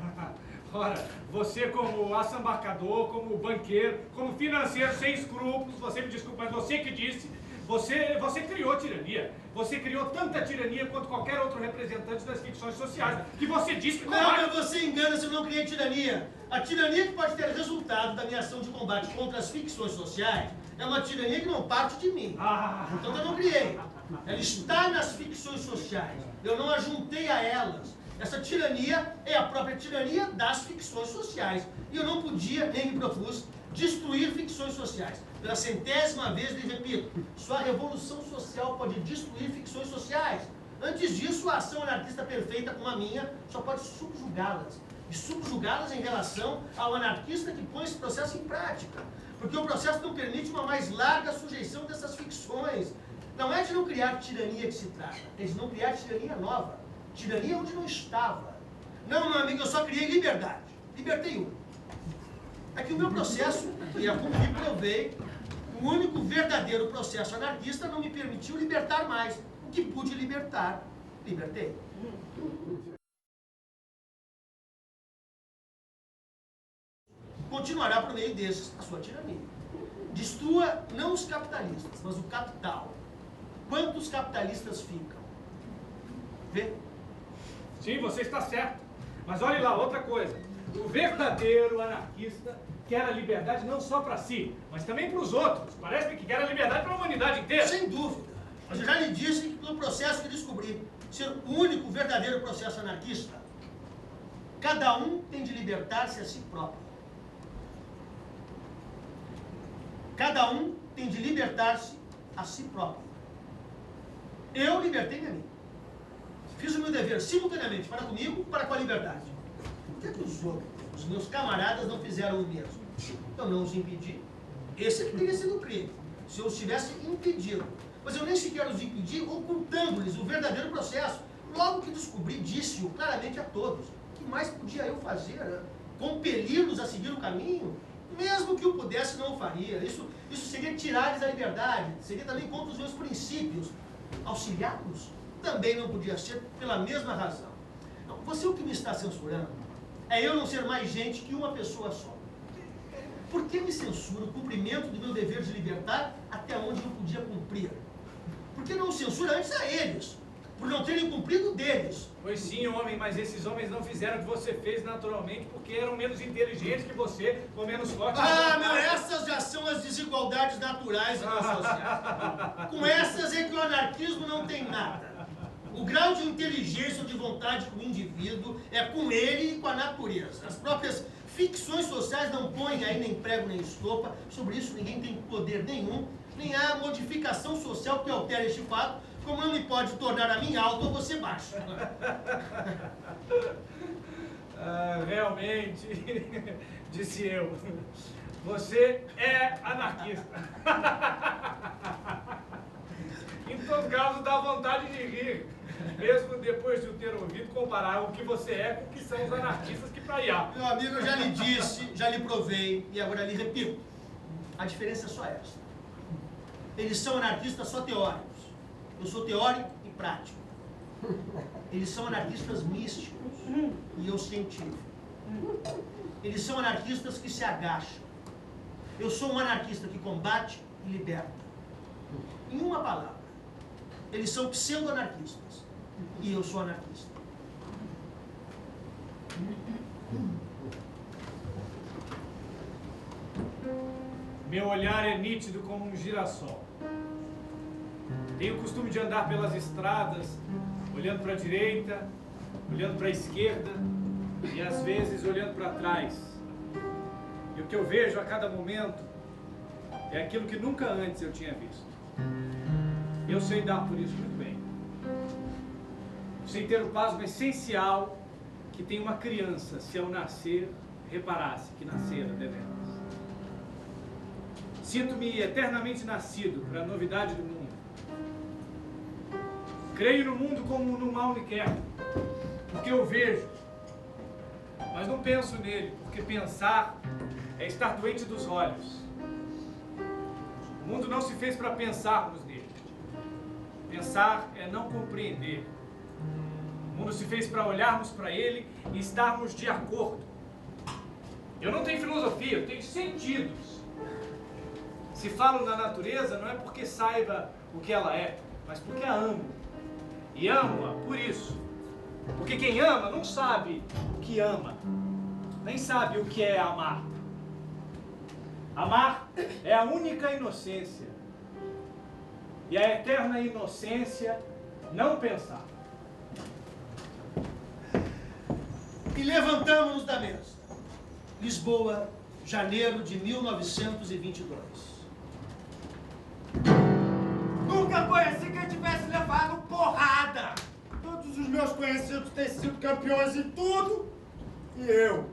Ora, você como assambarcador, como banqueiro, como financeiro sem escrúpulos, você me desculpa, mas você que disse, você criou tirania. Você criou tanta tirania quanto qualquer outro representante das ficções sociais, que você disse que... Não, mas você engana se eu não criei tirania. A tirania que pode ter resultado da minha ação de combate contra as ficções sociais é uma tirania que não parte de mim. Então eu não criei. Ela está nas ficções sociais. Eu não a juntei a elas. Essa tirania é a própria tirania das ficções sociais. E eu não podia, nem me propus, destruir ficções sociais. Pela 100ª vez lhe repito, só a revolução social pode destruir ficções sociais. Antes disso, a ação anarquista perfeita como a minha só pode subjugá-las. E subjugá-las em relação ao anarquista que põe esse processo em prática. Porque o processo não permite uma mais larga sujeição dessas ficções. Não é de não criar tirania que se trata, é de não criar tirania nova. Tirania onde não estava. Não, meu amigo, eu só criei liberdade. Libertei um. É que o meu processo, e é como que provei, o único verdadeiro processo anarquista não me permitiu libertar mais. O que pude libertar, libertei. Continuará por meio desses a sua tirania. Destrua não os capitalistas, mas o capital. Quantos capitalistas ficam? Vê? Sim, você está certo. Mas olhe lá, outra coisa. O verdadeiro anarquista quer a liberdade não só para si, mas também para os outros. Parece-me que quer a liberdade para a humanidade inteira. Sem dúvida. Mas eu já lhe disse que pelo processo que descobri ser o único verdadeiro processo anarquista, cada um tem de libertar-se a si próprio. Cada um tem de libertar-se a si próprio. Eu libertei-me a mim. Fiz o meu dever simultaneamente para comigo e para com a liberdade. Por que os outros, os meus camaradas, não fizeram o mesmo? Eu não os impedi. Esse que teria sido o crime, se eu os tivesse impedido. Mas eu nem sequer os impedi, ocultando-lhes o verdadeiro processo. Logo que descobri, disse-o claramente a todos. O que mais podia eu fazer? Compeli-los a seguir o caminho? Mesmo que eu pudesse, não o faria. Isso seria tirar-lhes a liberdade. Seria também contra os meus princípios. Auxiliá-los? Também não podia ser pela mesma razão. Não, você o que me está censurando é eu não ser mais gente que uma pessoa só. Por que me censura o cumprimento do meu dever de libertar até onde eu podia cumprir? Por que não censura antes a eles? Por não terem cumprido deles. Pois sim, homem, mas esses homens não fizeram o que você fez naturalmente porque eram menos inteligentes que você, ou menos fortes. Meu, essas já são as desigualdades naturais da sociedade. Com essas é que o anarquismo não tem nada. O grau de inteligência ou de vontade com o indivíduo é com ele e com a natureza. As próprias ficções sociais não põem aí nem prego nem estopa. Sobre isso ninguém tem poder nenhum. Nem há modificação social que altere este fato, como não me pode tornar a mim alto ou você baixo. Realmente, disse eu, você é anarquista. Em todo caso, dá vontade de rir, mesmo depois de eu ter ouvido comparar o que você é com o que são os anarquistas que praiam. Meu amigo, eu já lhe disse, já lhe provei, e agora lhe repito. A diferença é só essa. Eles são anarquistas só teóricos. Eu sou teórico e prático. Eles são anarquistas místicos e eu científico. Eles são anarquistas que se agacham. Eu sou um anarquista que combate e liberta. Em uma palavra, eles são pseudo-anarquistas e eu sou anarquista. Meu olhar é nítido como um girassol. Tenho o costume de andar pelas estradas, olhando para a direita, olhando para a esquerda e às vezes olhando para trás. E o que eu vejo a cada momento é aquilo que nunca antes eu tinha visto. Eu sei dar por isso muito bem. Sei ter o pasmo essencial que tem uma criança, se ao nascer, reparasse que nascera deveras. Sinto-me eternamente nascido para a novidade do mundo. Creio no mundo como no mal me quer, porque eu vejo, mas não penso nele, porque pensar é estar doente dos olhos. O mundo não se fez para pensarmos nele. Pensar é não compreender. O mundo se fez para olharmos para ele e estarmos de acordo. Eu não tenho filosofia, eu tenho sentidos. Se falo na natureza, não é porque saiba o que ela é, mas porque a amo. E amo-a por isso. Porque quem ama não sabe o que ama, nem sabe o que é amar. Amar é a única inocência. E a eterna inocência não pensar. E levantamos-nos da mesa. Lisboa, janeiro de 1922. Nunca conheci quem tivesse levado porrada. Todos os meus conhecidos têm sido campeões em tudo. E eu,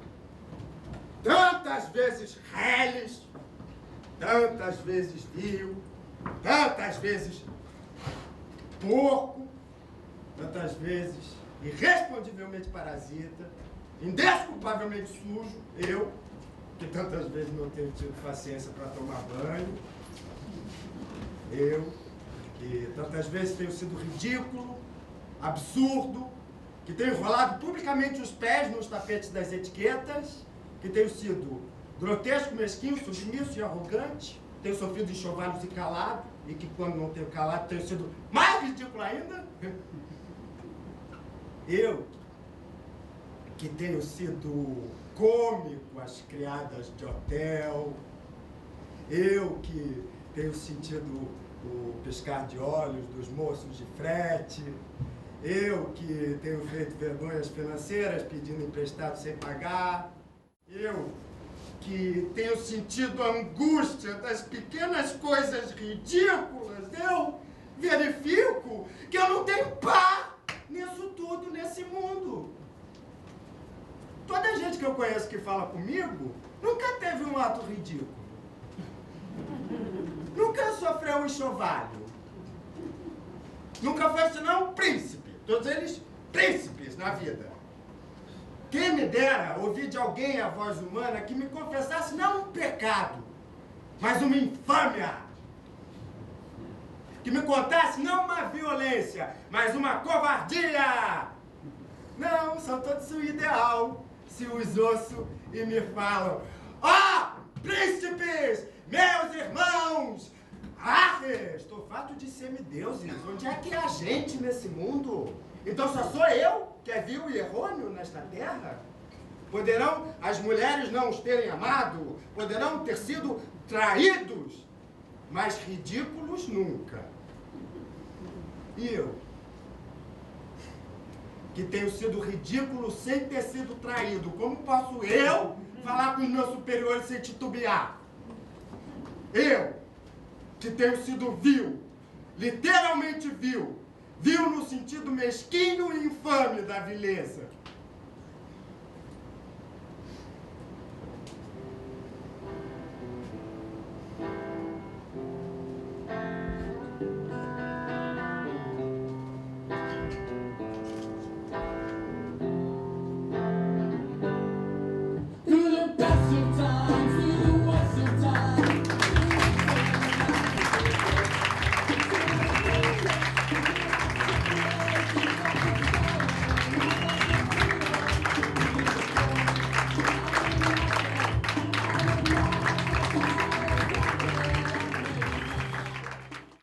tantas vezes reles, tantas vezes vil, tantas vezes porco, tantas vezes irrespondivelmente parasita, indesculpavelmente sujo, eu, que tantas vezes não tenho tido paciência para tomar banho, eu, que tantas vezes tenho sido ridículo, absurdo, que tenho enrolado publicamente os pés nos tapetes das etiquetas, que tenho sido grotesco, mesquinho, submisso e arrogante, tenho sofrido enxovalhos e calado, e que quando não tenho calado tenho sido mais ridículo ainda. Eu, que tenho sido cômico às criadas de hotel, eu que tenho sentido o piscar de olhos dos moços de frete, eu que tenho feito vergonhas financeiras pedindo emprestado sem pagar, eu que tenho sentido a angústia das pequenas coisas ridículas, eu verifico que eu não tenho par nisso tudo, nesse mundo. Toda a gente que eu conheço que fala comigo nunca teve um ato ridículo. Nunca sofreu um enxovalho. Nunca foi senão um príncipe. Todos eles príncipes na vida. Quem me dera ouvir de alguém a voz humana que me confessasse não um pecado, mas uma infâmia. Que me contasse não uma violência, mas uma covardia. Não, são todos o ideal. Se os ouço e me falam: ó, príncipes, meus irmãos, estou farto de semideuses. Onde é que é a gente nesse mundo? Então só sou eu que é vil e errôneo nesta terra? Poderão as mulheres não os terem amado, poderão ter sido traídos, mas ridículos nunca. E eu, que tenho sido ridículo sem ter sido traído, como posso eu falar com os meus superiores sem titubear? Eu, que tenho sido vil, literalmente vil, vil no sentido mesquinho e infame da vileza,